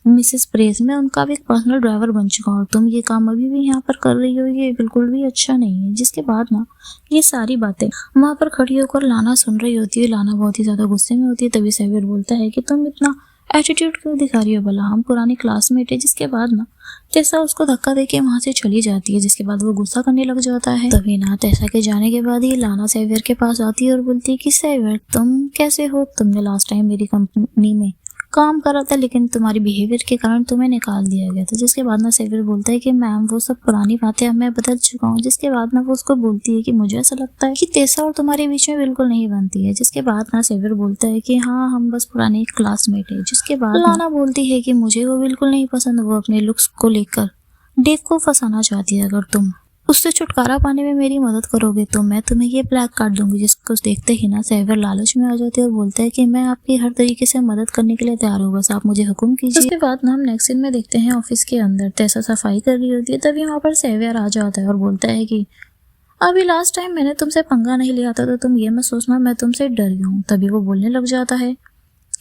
मिसेस प्रेस में उनका भी एक पर्सनल ड्राइवर बन चुका और तुम ये काम अभी भी यहाँ पर कर रही हो, ये बिल्कुल भी अच्छा नहीं है। जिसके बाद ना ये सारी बातें वहाँ पर खड़ी होकर लाना सुन रही होती है। लाना बहुत ही ज्यादा गुस्से में होती है। तभी सेवियर बोलता है कि तुम इतना एटीट्यूड क्यों दिखा रही हो, भला हम पुराने क्लासमेट है। जिसके बाद ना तेसा उसको धक्का देके वहां से चली जाती है। जिसके बाद वो गुस्सा करने लग जाता है। तभी ना तेसा के जाने के बाद ही लाना सेवियर के पास आती है और बोलती है कि सेवियर तुम कैसे हो, तुमने लास्ट टाइम मेरी कंपनी में काम करा था लेकिन तुम्हारी बिहेवियर के कारण तुम्हें निकाल दिया गया था। जिसके बाद ना सेवियर बोलता है कि मैम वो सब पुरानी बातें अब मैं बदल चुका हूँ। जिसके बाद ना वो उसको बोलती है कि मुझे ऐसा लगता है कि तेसा और तुम्हारे बीच में बिल्कुल नहीं बनती है। जिसके बाद ना सेवियर बोलता है कि हाँ हम बस पुराने क्लासमेट है। जिसके बाद लाना बोलती है कि मुझे वो बिल्कुल नहीं पसंद, वो अपने लुक्स को लेकर डेव को फंसाना चाहती है। अगर तुम उससे छुटकारा पाने में मेरी मदद करोगे तो मैं तुम्हें ये ब्लैक कार्ड दूंगी। जिसको देखते ही ना सेवियर लालच में आ जाती है और बोलता है कि मैं आपकी हर तरीके से मदद करने के लिए तैयार हूँ, बस आप मुझे हुक्म कीजिए। उसके बाद ना हम नेक्स्ट सीन में देखते हैं ऑफिस के अंदर तेसा सफाई कर रही होती है। तभी वहाँ पर सेवियर आ जाता है और बोलता है कि अभी लास्ट टाइम मैंने तुमसे पंगा नहीं लिया था तो तुम ये मत सोचना मैं तुमसे डर गई हूँ। तभी वो बोलने लग जाता है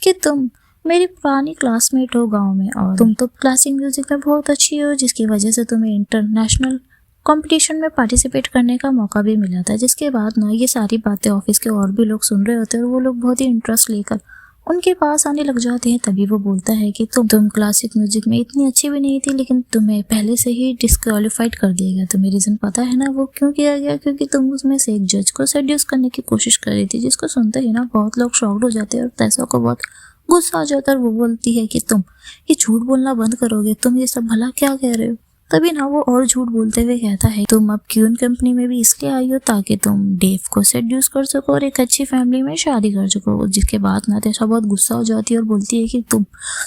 कि तुम मेरी पुरानी क्लासमेट हो गाँव में और तुम तो क्लासिक म्यूजिक में बहुत अच्छी हो, जिसकी वजह से तुम्हें इंटरनेशनल कंपटीशन में पार्टिसिपेट करने का मौका भी मिला था। जिसके बाद ना ये सारी बातें ऑफिस के और भी लोग सुन रहे होते हैं और वो लोग बहुत ही इंटरेस्ट लेकर उनके पास आने लग जाते हैं। तभी वो बोलता है कि तुम क्लासिक म्यूजिक में इतनी अच्छी भी नहीं थी, लेकिन तुम्हें पहले से ही डिस्क्वालीफाइड कर दिया गया। तुम्हें रीजन पता है ना वो क्यों किया गया? क्योंकि तुम उसमें से एक जज को सेड्यूस करने की कोशिश कर रही थी, जिसको सुनते ही ना बहुत लोग शॉक्ड हो जाते हैं और टेसा को बहुत गुस्सा आ जाता है। वो बोलती है कि तुम ये झूठ बोलना बंद करोगे, तुम ये सब भला क्या कह रहे हो? तभी ना वो और झूठ बोलते हुए कहता है तुम अब क्यून कंपनी में भी इसलिए आई हो ताकि तुम डेव को सेड्यूस कर सको और एक अच्छी फैमिली में शादी कर सको। जिसके बाद ना टेसा बहुत गुस्सा हो जाती है और बोलती है कि तुम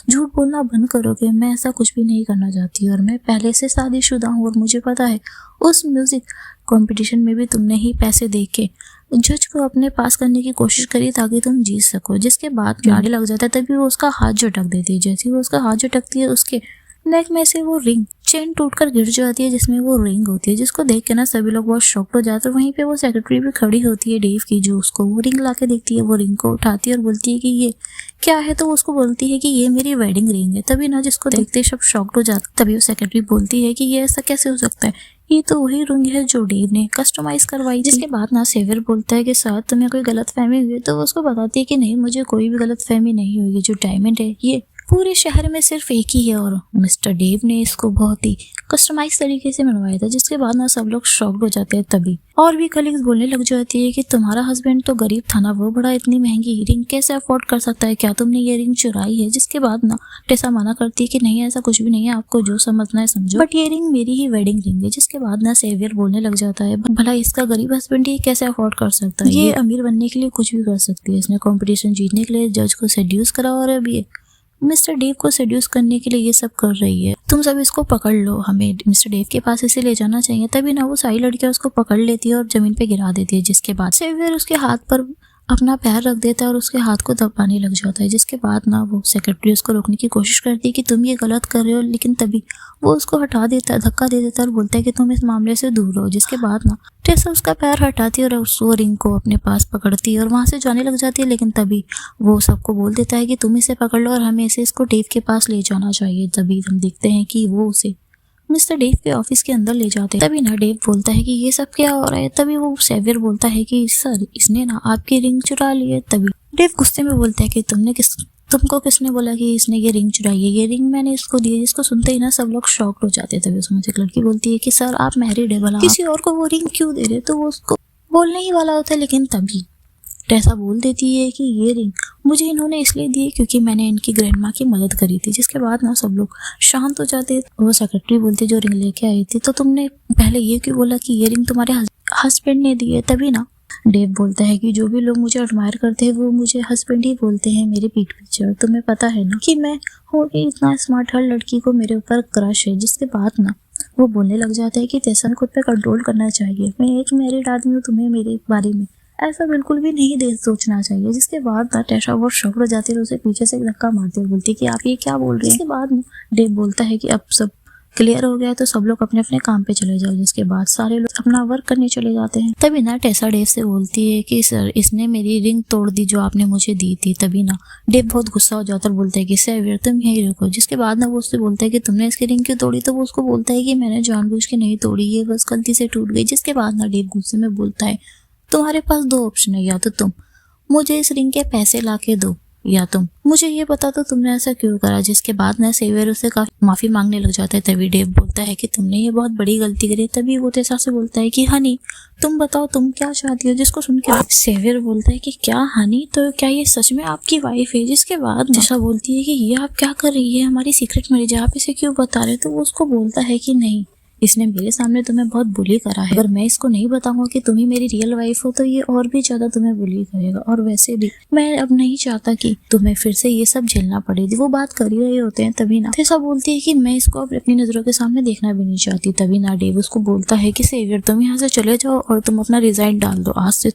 झूठ बोलना बंद करोगे, मैं ऐसा कुछ भी नहीं करना चाहती और मैं पहले से शादीशुदा हूँ और मुझे पता है उस म्यूजिक कंपटीशन में भी तुमने ही पैसे दे के जज को अपने पास करने की कोशिश करी ताकि तुम जीत सको। जिसके बाद गाड़ी लग जाता है। तभी वो उसका हाथ झटक देती है। जैसे ही वो उसका हाथ झटकती है उसके नेक में से वो रिंग चेन टूटकर गिर जाती है, जिसमें वो रिंग होती है, जिसको देख के ना सभी लोग बहुत शॉक्ड हो जाते हैं। वहीं पे वो सेक्रेटरी भी खड़ी होती है डेव की, जो उसको वो रिंग लाके देखती है। वो रिंग को उठाती है और बोलती है कि ये क्या है? तो उसको बोलती है कि ये मेरी वेडिंग रिंग है। तभी ना जिसको देखते ही सब शॉक्ड हो जाते। तभी वो सेक्रेटरी बोलती है कि ये ऐसा कैसे हो सकता है, ये तो वही रिंग है जो डेव ने कस्टमाइज करवाई। जिसके बाद ना सेवियर बोलता है कि शायद तुम्हें कोई गलत फहमी हुई है। तो वो उसको बताती है कि नहीं, मुझे कोई भी गलत फहमी नहीं हुई। ये जो डायमंड है ये पूरे शहर में सिर्फ एक ही है और मिस्टर डेव ने इसको बहुत ही कस्टमाइज तरीके से बनवाया था। जिसके बाद ना सब लोग शॉक्ड हो जाते हैं। तभी और भी कलीग्स बोलने लग जाती है कि तुम्हारा हस्बैंड तो गरीब था ना, वो बड़ा इतनी महंगी रिंग कैसे अफोर्ड कर सकता है? क्या तुमने ये रिंग चुराई है? जिसके बाद ना टेसा मना करती है कि नहीं, ऐसा कुछ भी नहीं है, आपको जो समझना है समझो, बट ये रिंग मेरी ही वेडिंग रिंग है। जिसके बाद ना सेवियर बोलने लग जाता है भला इसका गरीब हस्बैंड ही कैसे अफोर्ड कर सकता है? ये अमीर बनने के लिए कुछ भी कर सकती है। इसने कॉम्पिटिशन जीतने के लिए जज को सेड्यूस करा और अब ये मिस्टर डेव को सेड्यूस करने के लिए ये सब कर रही है। तुम सब इसको पकड़ लो, हमें मिस्टर डेव के पास इसे ले जाना चाहिए। तभी ना वो सारी लड़कियां उसको पकड़ लेती है और जमीन पे गिरा देती है। जिसके बाद सेवियर उसके हाथ पर अपना पैर रख देता है और उसके हाथ को दबाने लग जाता है। जिसके बाद ना वो सेक्रेटरी उसको रोकने की कोशिश करती है कि तुम ये गलत कर रहे हो, लेकिन तभी वो उसको हटा देता है, धक्का दे देता है और बोलता है कि तुम इस मामले से दूर रहो। जिसके बाद ना टेसा उसका पैर हटाती है और उस रिंग को अपने पास पकड़ती है और वहां से जाने लग जाती है। लेकिन तभी वो सबको बोल देता है कि तुम इसे पकड़ लो और हमें इसे इसको डेव के पास ले जाना चाहिए। तभी हम देखते हैं कि वो उसे मिस्टर डेव के ऑफिस के अंदर ले जाते हैं। तभी ना डेव बोलता है कि ये सब क्या हो रहा है? तभी वो सेवियर बोलता है कि सर, इसने ना आपकी रिंग चुरा ली है। तभी डेव गुस्से में बोलता है कि तुमको किसने बोला कि इसने ये रिंग चुराई है? ये रिंग मैंने इसको दी है। जिसको सुनते ही ना सब लोग शॉक्ड हो जाते हैं। तभी उसमें से एक लड़की बोलती है कि सर, आप मैरिड है, भला किसी और को वो रिंग क्यों दे रहे? तो वो उसको बोलने ही वाला होता है, लेकिन तभी टेसा बोल देती है कि ये रिंग मुझे इन्होंने इसलिए दी क्योंकि मैंने इनकी ग्रैंडमा की मदद करी थी। जिसके बाद ना सब लोग शांत हो जाते। वो सेक्रेटरी बोलती जो रिंग लेके आई थी, तो तुमने पहले ये क्यों बोला कि ये रिंग तुम्हारे हस्बैंड ने दी है? तभी ना डेव बोलता है कि जो भी लोग मुझे एडमायर करते हैं वो मुझे हस्बैंड ही बोलते हैं मेरे पीठ पीछे, और तुम्हें पता है ना कि मैं हूँ इतना स्मार्ट, हर लड़की को मेरे ऊपर क्रश है। जिसके बाद ना वो बोलने लग जाता है कि टेसा खुद पे कंट्रोल करना चाहिए, मैं एक मैरिड आदमी हूँ, तुम्हें मेरे बारे में ऐसा बिल्कुल भी नहीं सोचना चाहिए। जिसके बाद ना टेसा बहुत शॉक हो जाती है और उसे पीछे से एक धक्का मारती है, बोलती है कि आप ये क्या बोल रहे हैं? इसके बाद डेव बोलता है कि अब सब क्लियर हो गया है तो सब लोग अपने अपने काम पे चले जाओ। जिसके बाद सारे लोग अपना वर्क करने चले जाते हैं। तभी ना टेसा डेव से बोलती है कि सर, इसने मेरी रिंग तोड़ दी जो आपने मुझे दी थी। तभी ना डेव बहुत गुस्सा हो जाता है, बोलता है कि सेवियर तुम यहीं रुको। जिसके बाद ना वो उससे बोलता है कि तुमने इसकी रिंग क्यों तोड़ी? तो वो उसको बोलता है कि मैंने जानबूझ के नहीं तोड़ी, ये बस गलती से टूट गई। जिसके बाद ना डेव गुस्से में बोलता है तुम्हारे पास दो ऑप्शन है, या तो तुम मुझे इस रिंग के पैसे लाके दो या तुम मुझे ये बता दो तुमने ऐसा क्यों करा। जिसके बाद ना सेवियर उससे काफी माफी मांगने लग जाता है। तभी डेव बोलता है कि तुमने ये बहुत बड़ी गलती करी। तभी वो टेसा से बोलता है कि हनी तुम बताओ तुम क्या चाहती हो। जिसको सुन के सेवियर बोलता है कि क्या हनी, तो क्या ये सच में आपकी वाइफ है? जिसके बाद टेसा बोलती है कि ये आप क्या कर रही है, हमारी सीक्रेट मैरिज है, आप इसे क्यों बता रहे? तो वो उसको बोलता है कि नहीं, इसने मेरे सामने तुम्हें बहुत बुली करा है, अगर मैं इसको नहीं बताऊंगा कि तुम ही मेरी रियल वाइफ हो तो ये और भी ज्यादा तुम्हें बुली करेगा, और वैसे भी मैं अब नहीं चाहता कि तुम्हें फिर से ये सब झेलना पड़े। वो बात कर ही रहे होते हैं। तभी ना टेसा बोलती है कि मैं इसको अब अपनी नजरों के सामने देखना भी नहीं चाहती। तभी ना डेव उसको बोलता है कि सेवियर तुम यहाँ से चले जाओ और तुम अपना रिजाइन डाल दो। आज से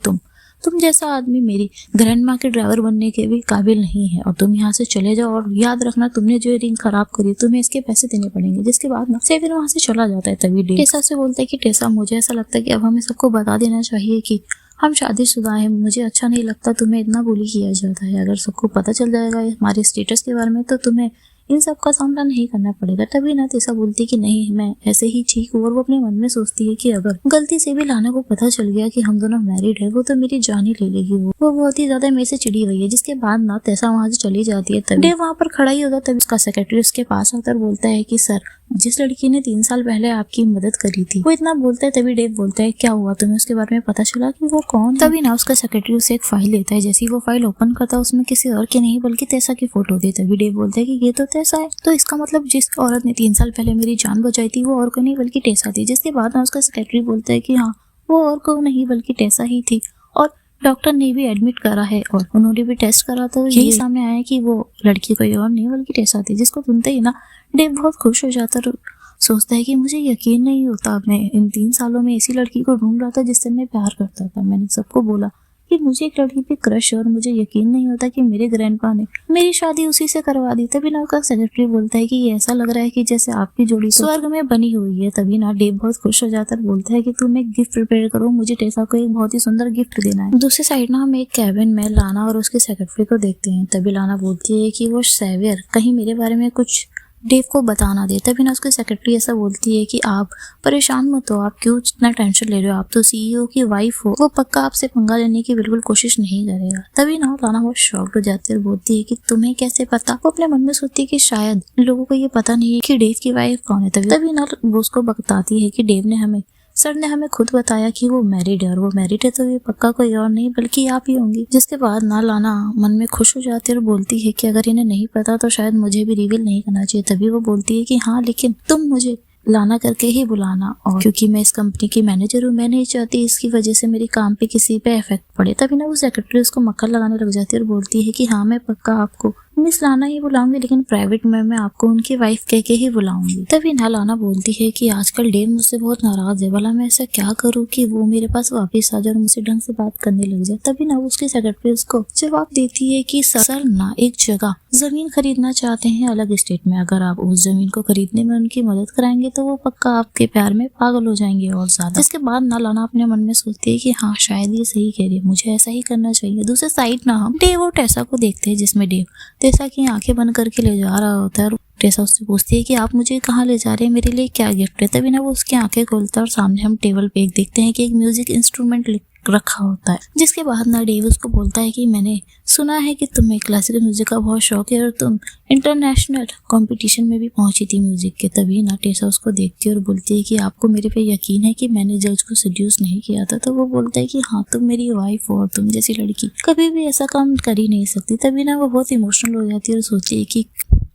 तुम जैसा आदमी मेरी ग्रैंडमा के ड्राइवर बनने के भी काबिल नहीं है, और तुम यहाँ से चले जाओ, और याद रखना तुमने जो रिंग खराब करी तुम्हें इसके पैसे देने पड़ेंगे। जिसके बाद ना सेवियर वहाँ से चला जाता है। तभी डेव टेसा से बोलता है कि टेसा मुझे ऐसा लगता है कि अब हमें सबको बता देना चाहिए कि हम शादीशुदा हैं। मुझे अच्छा नहीं लगता तुम्हें इतना बुली किया जाता है। अगर सबको पता चल जाएगा हमारे स्टेटस के बारे में तो तुम्हें इन सब का सामना नहीं करना पड़ेगा। तभी ना तेसा बोलती है कि नहीं, मैं ऐसे ही ठीक हूँ। और वो अपने मन में सोचती है कि अगर गलती से भी लाना को पता चल गया कि हम दोनों मैरिड है, वो तो मेरी जान ही ले लेगी। वो बहुत ही ज्यादा मेरे से चिड़ी हुई है। जिसके बाद ना तेसा वहां से चली जाती है। तभी वहां पर खड़ा ही होता, तभी उसका सेक्रेटरी उसके पास आता और बोलता है कि सर, जिस लड़की ने 3 साल पहले आपकी मदद करी थी, वो इतना बोलता है। तभी डेव बोलता है क्या हुआ, तुम्हें उसके बारे में पता चला कि वो कौन है? तभी ना उसका सेक्रेटरी उसे एक फाइल देता है। जैसे ही वो फाइल ओपन करता है, उसमें किसी और की नहीं बल्कि तेसा की फोटो होती है। तभी डेव बोलता है कि ये तो तेसा है। तो इसका मतलब जिस औरत ने 3 साल पहले मेरी जान बचाई थी, वो और कोई नहीं बल्कि तेसा थी। जिसके बाद ना उसका सेक्रेटरी बोलता है कि हाँ, वो और कोई नहीं बल्कि तेसा ही थी। और डॉक्टर ने भी एडमिट करा है और उन्होंने भी टेस्ट करा, तो यही सामने आया कि वो लड़की कोई और नहीं बल्कि तेसा थी। जिसको सुनते ही ना डेव बहुत खुश हो जाता है। सोचता है कि मुझे यकीन नहीं होता, मैं इन 3 सालों में ऐसी लड़की को ढूंढ रहा था जिससे मैं प्यार करता था। मैंने सबको बोला कि मुझे एक लड़की पे क्रश है और मुझे यकीन नहीं होता कि मेरे ग्रैंडपा ने मेरी शादी उसी से करवा दी। तभी ना उसका सेक्रेटरी बोलता है कि ये ऐसा लग रहा है कि जैसे आपकी जोड़ी तो स्वर्ग में बनी हुई है। तभी ना डेव बहुत खुश हो जाता है, बोलता है कि तुम एक गिफ्ट प्रिपेयर करो, मुझे टेसा को एक बहुत ही सुंदर गिफ्ट देना है। दूसरी साइड ना हम एक कैबिन में लाना और उसके सेक्रेटरी को देखते हैं। तभी लाना बोलती है कि वो सेवियर कहीं मेरे बारे में कुछ डेव को बताना दे। तभी ना उसकी सेक्रेटरी ऐसा बोलती है कि आप परेशान मत हो, आप क्यों इतना टेंशन ले रहे हो, आप तो सीईओ की वाइफ हो, वो पक्का आपसे पंगा लेने की बिल्कुल कोशिश नहीं करेगा। तभी ना लाना बहुत शॉक्ड हो जाती है और बोलती है कि तुम्हें कैसे पता? वो अपने मन में सोचती है कि शायद लोगों को ये पता नहीं है कि डेव की वाइफ कौन है। तभी ना वो उसको बताती है कि सर ने हमें खुद बताया कि वो मैरिड है, और वो मैरिड है तो ये पक्का कोई और नहीं बल्कि आप ही होंगी। जिसके बाद ना लाना मन में खुश हो जाती है और बोलती है कि अगर इन्हें नहीं पता तो शायद मुझे भी रिवील नहीं करना चाहिए। तभी वो बोलती है कि हाँ, लेकिन तुम मुझे लाना करके ही बुलाना, और क्योंकि मैं इस कंपनी की मैनेजर हूँ, मैं नहीं चाहती इसकी वजह से मेरी काम पे किसी पे इफेक्ट पड़े। तभी ना वो सेक्रेटरी उसको मक्खन लगाने लग जाती है और बोलती है कि हाँ, मैं पक्का आपको मिस लाना ही बुलाऊंगी, लेकिन प्राइवेट में मैं आपको उनकी वाइफ कह के ही बुलाऊंगी। तभी ना लाना बोलती है कि आजकल डेव मुझसे बहुत नाराज है, भला मैं ऐसा क्या करूँ कि वो मेरे पास वापस आ जाए और मुझसे ढंग से बात करने लग जाए। तभी ना उसकी सेक्रेटरी उसको जवाब देती है कि सर ना एक जगह जमीन खरीदना चाहते हैं अलग स्टेट में, अगर आप उस जमीन को खरीदने में उनकी मदद कराएंगे तो वो पक्का आपके प्यार में पागल हो जाएंगे और ज्यादा। जिसके बाद ना लाना अपने मन में सोचती है कि हाँ, शायद ये सही कह रही है, मुझे ऐसा ही करना चाहिए। दूसरे साइड ना हम डेव और टेसा को देखते हैं, जिसमें डेव टेसा की आंखें बंद करके ले जा रहा होता है। टेसा उससे पूछती है कि आप मुझे कहाँ ले जा रहे हैं, मेरे लिए क्या गिफ्ट है? तभी ना वो उसकी आंखें खोलता है और सामने हम टेबल पे एक देखते हैं कि एक म्यूजिक इंस्ट्रूमेंट रखा होता है। जिसके बाद ना डेव उसको बोलता है कि मैंने सुना है कि तुम्हें क्लासिकल म्यूजिक का बहुत शौक है और तुम इंटरनेशनल कंपटीशन में भी पहुंची थी म्यूजिक के। तभी ना टेसा उसको देखती है और बोलती है कि आपको मेरे पे यकीन है कि मैंने जज को सेड्यूस नहीं किया था? तो वो बोलता है कि हाँ, तुम मेरी वाइफ हो और तुम जैसी लड़की कभी भी ऐसा काम कर ही नहीं सकती। तभी ना वो बहुत इमोशनल हो जाती है और सोचती है कि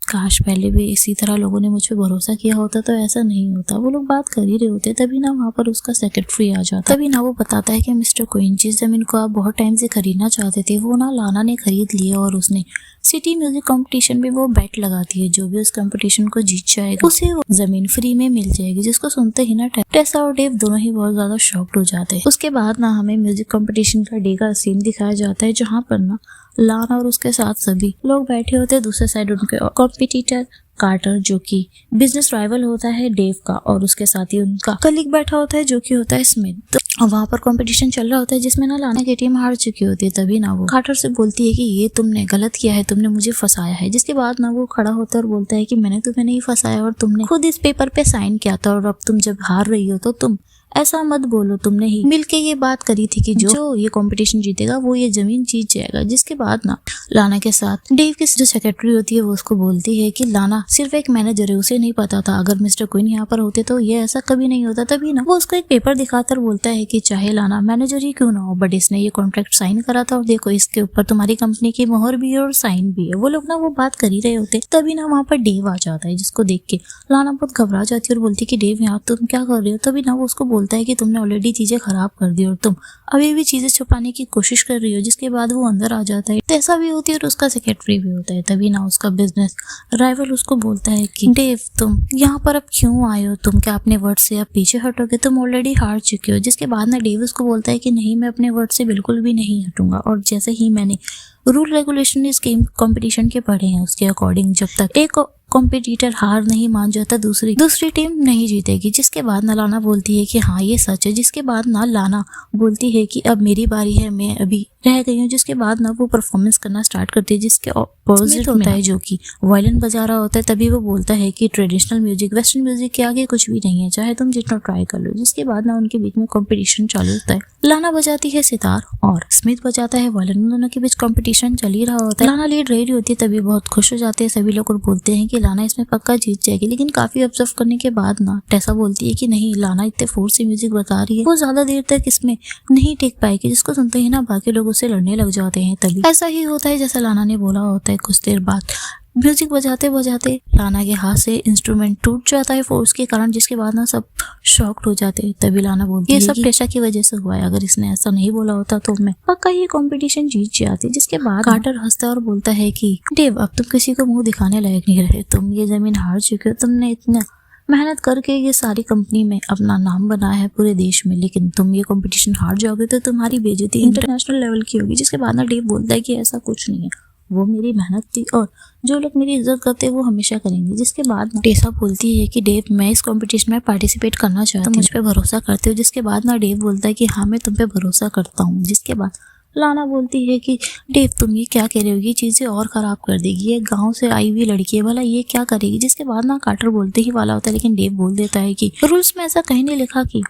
काश पहले भी इसी तरह लोगों ने मुझ पे भरोसा किया होता तो ऐसा नहीं होता। वो लोग बात कर ही रहे होते। तभी ना वहाँ पर उसका सेक्रेटरी आ जाता। तभी ना वो बताता है कि मिस्टर क्वीन, जिस जमीन को आप बहुत टाइम से खरीदना चाहते थे वो ना लाना ने खरीद लिया, और उसने सिटी म्यूजिक कंपटीशन में वो बेट लगाती है, जो भी उस कंपटीशन को जीत जाएगा उसे वो जमीन फ्री में मिल जाएगी। जिसको सुनते ही ना टेसा और डेव दोनों ही बहुत ज्यादा शॉक्ड हो जाते हैं। उसके बाद ना हमें म्यूजिक कंपटीशन का डे का सीन दिखाया जाता है, जहाँ पर ना लाना और उसके साथ सभी लोग बैठे होते हैं। दूसरे साइड उनके कॉम्पिटिटर कार्टर, जो कि बिजनेस राइवल होता है डेव का, और उसके साथ ही उनका कलीग बैठा होता है जो कि होता है स्मिथ। तो वहाँ पर कंपटीशन चल रहा होता है जिसमें ना लाना की टीम हार चुकी होती है। तभी ना वो कार्टर से बोलती है कि ये तुमने गलत किया है, तुमने मुझे फंसाया है। जिसके बाद ना वो खड़ा होता है और बोलता है कि मैंने तुम्हें नहीं फंसाया और तुमने खुद इस पेपर पे साइन किया था, और अब तुम जब हार रही हो तो तुम ऐसा मत बोलो, तुमने ही मिलके ये बात करी थी कि जो ये कंपटीशन जीतेगा वो ये जमीन जीत जाएगा। जिसके बाद ना लाना के साथ डेव की जो सेक्रेटरी होती है वो उसको बोलती है कि लाना सिर्फ एक मैनेजर है, उसे नहीं पता था अगर मिस्टर क्वीन यहाँ पर होते तो ये ऐसा कभी नहीं होता। तभी ना वो उसको एक पेपर दिखाकर बोलता है कि चाहे लाना मैनेजर ही क्यों ना हो, बट इसने ये कॉन्ट्रैक्ट साइन करा था और देखो इसके ऊपर तुम्हारी कंपनी की मोहर भी है और साइन भी है। वो लोग ना वो बात कर ही रहे होते। तभी ना वहाँ पर डेव आ जाता है, जिसको देख के लाना बहुत घबरा जाती है और बोलती है कि डेव यहाँ तुम क्या कर रहे हो? तभी ना वो उसको बोलता है कि तुमने ऑलरेडी चीजें खराब कर दी और तुम अभी भी चीजें छुपाने की कोशिश कर रही हो। जिसके बाद वो अंदर आ जाता है। टेसा भी होती है और उसका सेक्रेटरी भी होता है। तभी ना उसका बिजनेस राइवल उसको बोलता है कि डेव तुम यहाँ पर अब क्यों आए हो, तुम क्या अपने वर्ड से अब पीछे हटोगे, तुम ऑलरेडी हार चुके हो। जिसके बाद ना डेव उसको बोलता है कि नहीं, मैं अपने वर्ड से बिल्कुल भी नहीं हटूंगा, और जैसे ही मैंने रूल रेगुलेशन इस गेम कंपटीशन के पढ़े हैं उसके अकॉर्डिंग जब तक एक कॉम्पिटिटर हार नहीं मान जाता दूसरी टीम नहीं जीतेगी। जिसके बाद ना लाना बोलती है कि हाँ ये सच है। जिसके बाद ना लाना बोलती है कि अब मेरी बारी है, मैं अभी रह गई हूँ। जिसके बाद ना वो परफॉर्मेंस करना स्टार्ट करती है, जिसके अपोजिट होता है जो कि वायलिन बजा रहा होता है। तभी वो बोलता है कि ट्रेडिशनल म्यूजिक वेस्टर्न म्यूजिक के आगे कुछ भी नहीं है, चाहे तुम जितना ट्राई कर लो। जिसके बाद ना उनके बीच में कंपटीशन चालू होता है। लाना बजाती है सितार और स्मिथ बजाता है वायलिन। दोनों के बीच कंपटीशन चल ही रहा होता है। लाना लीड रही होती है, तभी बहुत खुश हो जाते हैं सभी लोग और बोलते हैं कि लाना इसमें पक्का जीत जाएगी। लेकिन काफी ऑब्जर्व करने के बाद ना टेसा बोलती है कि नहीं, लाना इतने फोर्स से म्यूजिक बता रही है, वो ज्यादा देर तक इसमें नहीं टिक पाएगी। जिसको सुनते ही ना बाकी लोग उससे लड़ने लग जाते हैं। तभी ऐसा ही होता है जैसा लाना ने बोला होता है। कुछ देर बाद म्यूजिक बजाते बजाते लाना के हाथ से इंस्ट्रूमेंट टूट जाता है फोर्स के कारण। जिसके बाद ना सब शॉक्ड हो जाते हैं। तभी लाना बोलती है ये सब टेसा की वजह से हुआ है, अगर इसने ऐसा नहीं बोला होता तो मैं पक्का ये कंपटीशन जीत जाती। जिसके बाद कार्टर हंसता है और बोलता है कि डेव, अब तुम किसी को मुंह दिखाने लायक नहीं रहे, तुम ये जमीन हार चुके हो। तुमने इतना मेहनत करके ये सारी कंपनी में अपना नाम बनाया है पूरे देश में, लेकिन तुम ये कंपटीशन हार जाओगे तो तुम्हारी बेइज्जती इंटरनेशनल लेवल की होगी। जिसके बाद ना डेव बोलता है कि ऐसा कुछ नहीं है, वो मेरी मेहनत थी और जो लोग मेरी इज्जत करते हैं वो हमेशा करेंगे। जिसके बाद टेसा बोलती है कि डेव, मैं इस कंपटीशन में पार्टिसिपेट करना चाहती हूँ, मुझ पे भरोसा करते हो। जिसके बाद ना डेव बोलता है कि हाँ, मैं तुम पे भरोसा करता हूँ। जिसके बाद लाना बोलती है कि डेव, तुम ये क्या कह रहे हो, ये चीजें और खराब कर देगी, ये गांव से आई हुई लड़की है, भला ये क्या करेगी। जिसके बाद ना कार्टर बोलते ही वाला होता है, लेकिन डेव बोल देता है कि रूल्स में ऐसा कहीं नहीं लिखा कि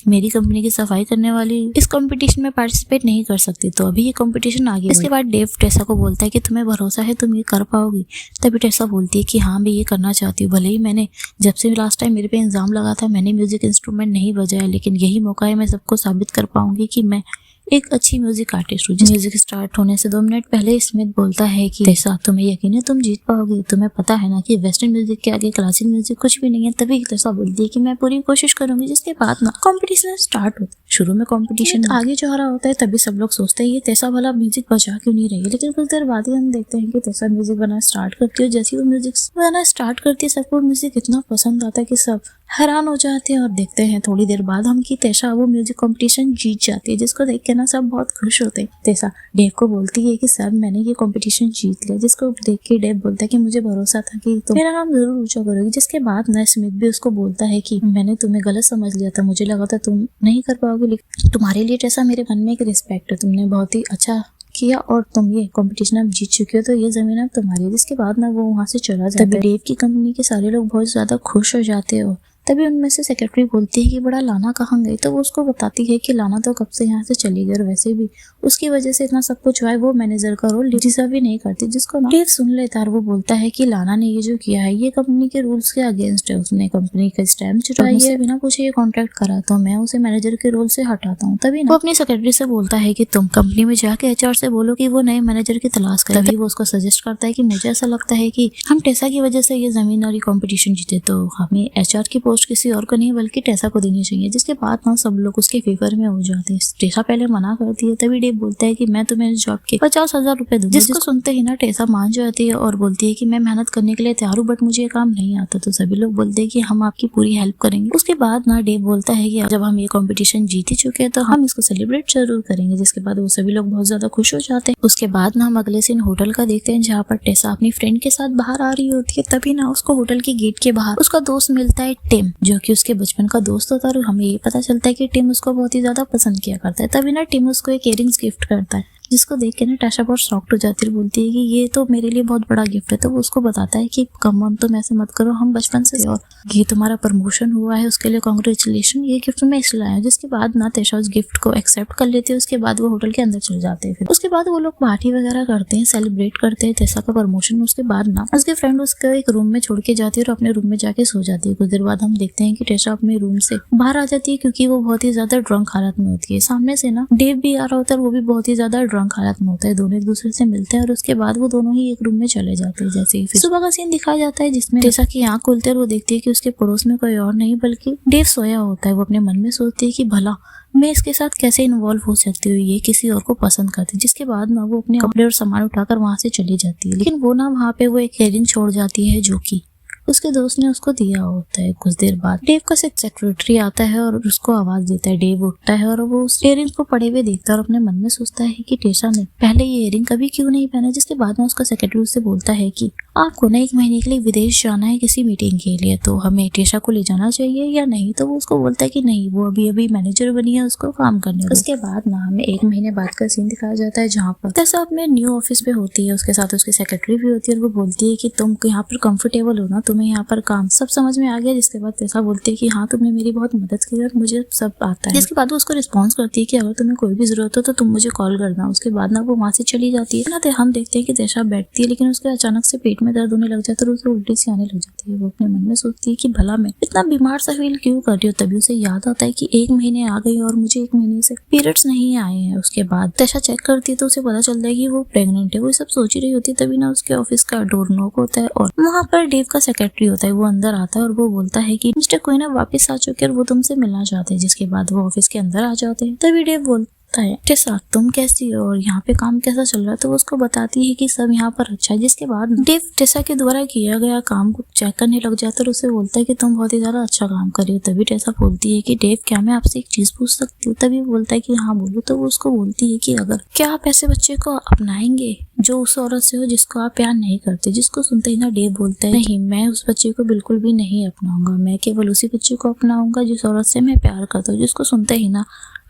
मेरी कंपनी की सफाई करने वाली इस कंपटीशन में पार्टिसिपेट नहीं कर सकती, तो अभी ये कंपटीशन आगे। इसके बाद डेव टेसा को बोलता है कि तुम्हें भरोसा है, तुम ये कर पाओगी। तभी टेसा बोलती है कि हाँ, मैं ये करना चाहती हूँ। भले ही मैंने जब से लास्ट टाइम मेरे पे इल्जाम लगा था मैंने म्यूजिक इंस्ट्रूमेंट नहीं बजाया, लेकिन यही मौका है, मैं सबको साबित कर पाऊंगी कि मैं एक अच्छी म्यूजिक आर्टिस्ट हूँ। म्यूजिक स्टार्ट होने से 2 मिनट पहले स्मिथ बोलता है कि टेसा, तुम्हें यकीन है तुम जीत पाओगी, तुम्हें पता है ना कि वेस्टर्न म्यूजिक के आगे क्लासिक म्यूजिक कुछ भी नहीं है। तभी टेसा बोलती है कि मैं पूरी कोशिश करूंगी। जिसके बाद ना कंपटीशन स्टार्ट होता है। शुरू में कंपटीशन आगे जा रहा होता है, तभी सब लोग सोचते हैं ये टेसा वाला म्यूजिक बजा क्यों नहीं रही है। लेकिन कुछ देर बाद ही हम देखते हैं कि टेसा म्यूजिक बनाना स्टार्ट करती है। जैसे ही वो म्यूजिक बनाना स्टार्ट करती है, सबको म्यूजिक इतना पसंद आता है कि सब हैरान हो जाते हैं। और देखते हैं थोड़ी देर बाद हम कि टेसा वो म्यूजिक कंपटीशन जीत जाती है, जिसको देख के ना सब बहुत खुश होते हैं। टेसा डेव को बोलती है कि सर, मैंने ये कंपटीशन जीत लिया। जिसको देख के डेव बोलता है कि मुझे भरोसा था कि तुम मेरा नाम जरूर ऊंचा करोगी। जिसके बाद ना स्मिथ भी उसको बोलता है कि मैंने तुम्हें गलत समझ लिया था, मुझे लगा था तुम नहीं कर पाओगे, लेकिन तुम्हारे लिए टेसा मेरे मन में एक रिस्पेक्ट है, तुमने बहुत ही अच्छा किया और तुम ये कंपटीशन अब जीत चुके हो, तो ये जमीन अब तुम्हारी है। जिसके बाद ना वो वहाँ से चला जाता है। डेव की कंपनी के सारे लोग बहुत ज्यादा खुश हो जाते हैं। तभी उनमें से सेक्रेटरी बोलती है कि बड़ा लाना कहाँ गई, तो वो उसको बताती है कि लाना तो कब से यहाँ से चली गई और वैसे भी उसकी वजह से इतना सब कुछ हुआ है, वो मैनेजर का रोल डिजर्व भी नहीं करती। जिसको ना डेव सुन लेता है। वो बोलता है कि लाना ने ये जो किया है ये कंपनी के रूल्स के अगेंस्ट है, उसने कंपनी का स्टैम्प चुराई है, बिना पूछे ये कॉन्ट्रैक्ट करा, तो मैं उसे मैनेजर के रोल से हटाता हूँ। तभी वो अपनी सेक्रेटरी से बोलता है कि तुम कंपनी में जाके HR से बोलो कि वो नए मैनेजर की तलाश करे। तभी वो उसको सजेस्ट करता है कि मुझे ऐसा लगता है कि हम टेसा की वजह से ये जमीन और ये कॉम्पिटिशन जीते, तो हमें HR की पोस्ट किसी और को नहीं बल्कि टेसा को देनी चाहिए। जिसके बाद ना सब लोग उसके फेवर में हो जाते हैं। टेसा पहले मना करती है। तभी डेव बोलता है कि मैं तुम्हें इस जॉब के 50,000 रुपए दूंगा। जिसको सुनते ही ना टेसा मान जाती है और बोलती है कि मैं मेहनत करने के लिए तैयार हूँ, बट मुझे ये काम नहीं आता। तो सभी लोग बोलते हैं कि हम आपकी पूरी हेल्प करेंगे। उसके बाद ना डेव बोलता है कि जब हम ये कॉम्पिटिशन जीत ही चुके हैं तो हम इसको सेलिब्रेट जरूर करेंगे। जिसके बाद वो सभी लोग बहुत ज्यादा खुश हो जाते हैं। उसके बाद ना हम अगले सीन होटल का देखते हैं, जहाँ पर टेसा अपनी फ्रेंड के साथ बाहर आ रही होती है। तभी ना उसको होटल के गेट के बाहर उसका दोस्त मिलता है टिम, जो कि उसके बचपन का दोस्त होता है। और हमें ये पता चलता है कि टिम उसको बहुत ही ज्यादा पसंद किया करता है। तभी ना टिम उसको एक इयरिंग्स गिफ्ट करता है, जिसको देख के ना टाशा बहुत शॉक्ड हो जाती है। बोलती है कि ये तो मेरे लिए बहुत बड़ा गिफ्ट है। तो वो उसको बताता है कि कम ऑन, तुम ऐसे मत करो, हम बचपन से, और ये तुम्हारा प्रमोशन हुआ है उसके लिए कांग्रेचुलेशन, ये गिफ्ट मैं इसलिए लाया हूं। जिसके बाद ना टेसा उस गिफ्ट को एक्सेप्ट कर लेते हैं। उसके बाद वो होटल के अंदर चले जाते हैं। फिर उसके बाद वो लोग पार्टी वगैरह करते हैं, सेलिब्रेट करते हैं टेसा का प्रमोशन। उसके बाद ना उसके फ्रेंड उसको एक रूम में छोड़ के जाती है और अपने रूम में जाके सो जाती है। कुछ देर बाद हम देखते हैं कि टेसा अपने रूम से बाहर आ जाती है, क्योंकि वो बहुत ही ज्यादा ड्रंक हालत में होती है। सामने से ना डेव भी आ रहा होता है, वो भी बहुत ही ज्यादा ड्रंक हालत में होता है। दोनों एक दूसरे से मिलते हैं और उसके बाद वो दोनों ही एक रूम में चले जाते हैं। जैसे ही फिर सुबह का सीन दिखाया जाता है, जिसमें टेसा की आंख खुलते हैं और वो देखती है कि उसके पड़ोस में कोई और नहीं बल्कि डेव सोया होता है। वो अपने मन में सोचती है कि भला मैं इसके साथ कैसे इन्वॉल्व हो सकती हूँ, ये किसी और को पसंद करती है। जिसके बाद ना वो अपने कपड़े और सामान उठाकर वहां से चली जाती है। लेकिन वो ना वहाँ पे वो एक इयरिंग छोड़ जाती है, जो कि उसके दोस्त ने उसको दिया होता है। कुछ देर बाद डेव का सेक्रेटरी आता है और उसको आवाज देता है। डेव उठता है और वो उस इयरिंग को पड़े हुए देखता है और अपने मन में सोचता है कि टेसा ने पहले ये इयरिंग कभी क्यों नहीं पहना। जिसके बाद में उसका सेक्रेटरी उससे बोलता है कि आपको ना 1 महीने के लिए विदेश जाना है किसी मीटिंग के लिए, तो हमें टेशा को ले जाना चाहिए या नहीं। तो वो उसको बोलता है कि नहीं, वो अभी अभी मैनेजर बनी है, उसको काम करने दो। उसके बाद ना हमें 1 महीने बाद का सीन दिखाया जाता है जहाँ पर टेसा अपने न्यू ऑफिस पे होती है, उसके साथ उसकी सेक्रेटरी भी होती है और वो बोलती है कि तुम यहाँ पर कंफर्टेबल हो ना, तुम्हें यहाँ पर काम सब समझ में आ गया। जिसके बाद टेसा बोलती है कि हाँ, तुमने मेरी बहुत मदद की और मुझे सब आता है। जिसके बाद वो उसको रिस्पॉन्स करती है कि अगर तुम्हें कोई भी जरूरत हो तो तुम मुझे कॉल करना। उसके बाद ना वो वहाँ से चली जाती है ना। हम देखते हैं कि टेसा बैठती है, लेकिन उसके अचानक से पेट में दर्द होने लग जाता है और उसे उल्टी सी आने लग जाती है। वो अपने मन में सोचती है कि भला मैं इतना बीमार सा फील क्यों कर रही हूँ। तभी उसे याद आता है कि 1 महीने आ गई और मुझे 1 महीने से पीरियड्स नहीं आए हैं। उसके बाद टेसा चेक करती है तो उसे पता चलता है कि वो प्रेग्नेंट है। वो सब सोच ही रही होती है, तभी ना उसके ऑफिस का डोर नॉक होता है और वहाँ पर डेव का सेक्रेटरी होता है। वो अंदर आता है और वो बोलता है कि मिस्टर क्वीन अब वापस आ चुके हैं और वो तुमसे मिलना चाहते हैं। जिसके बाद वो ऑफिस के अंदर आ जाते हैं। तभी डेव बोलता है टेसा तुम कैसी हो और यहाँ पे काम कैसा चल रहा है। तो वो उसको बताती है कि सब यहाँ पर अच्छा है। जिसके बाद डेव टेसा के द्वारा किया गया काम को चेक करने लग जाता है और उसे बोलता है कि तुम बहुत ही ज्यादा अच्छा काम कर रही हो। तभी टेसा बोलती है कि डेव क्या मैं आपसे एक चीज पूछ सकती हूँ। तभी बोलता है कि हाँ बोलो। तो वो उसको बोलती है कि अगर क्या आप ऐसे बच्चे को अपनाएंगे जो उस औरत से हो जिसको आप प्यार नहीं करते। जिसको सुनते ही ना डेव बोलता है नहीं, मैं उस बच्चे को बिल्कुल भी नहीं अपनाऊंगा, मैं केवल उसी बच्चे को अपनाऊंगा जिस औरत से मैं प्यार करता हूँ। जिसको सुनते ही ना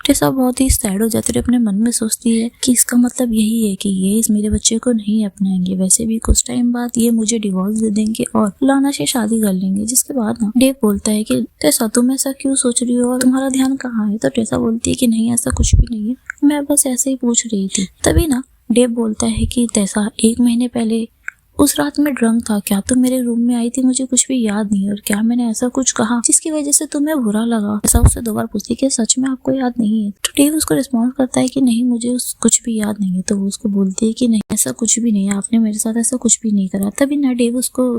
टेसा बहुत ही सैड हो जाती है। अपने मन में सोचती है कि इसका मतलब यही है कि ये इस मेरे बच्चे को नहीं अपनाएंगे, वैसे भी कुछ टाइम बाद ये मुझे डिवोर्स दे देंगे और लाना से शादी कर लेंगे। जिसके बाद ना डेव बोलता है कि टेसा तुम ऐसा क्यों सोच रही हो और तुम्हारा ध्यान कहाँ है। तो टेसा बोलती है कि नहीं, ऐसा कुछ भी नहीं है, मैं बस ऐसे ही पूछ रही थी। तभी ना डेव बोलता है कि टेसा 1 महीने पहले उस रात में ड्रंक था, क्या तुम मेरे रूम में आई थी, मुझे कुछ भी याद नहीं, और क्या मैंने ऐसा कुछ कहा जिसकी वजह से तुम्हें बुरा लगा। ऐसा उससे 2 बार पूछती है कि सच में आपको याद नहीं है। तो डेव उसको रिस्पॉन्स करता है कि नहीं, मुझे कुछ भी याद नहीं है। तो वो उसको बोलती है कि नहीं, ऐसा कुछ भी नहीं है, आपने मेरे साथ ऐसा कुछ भी नहीं करा। तभी ना डेव उसको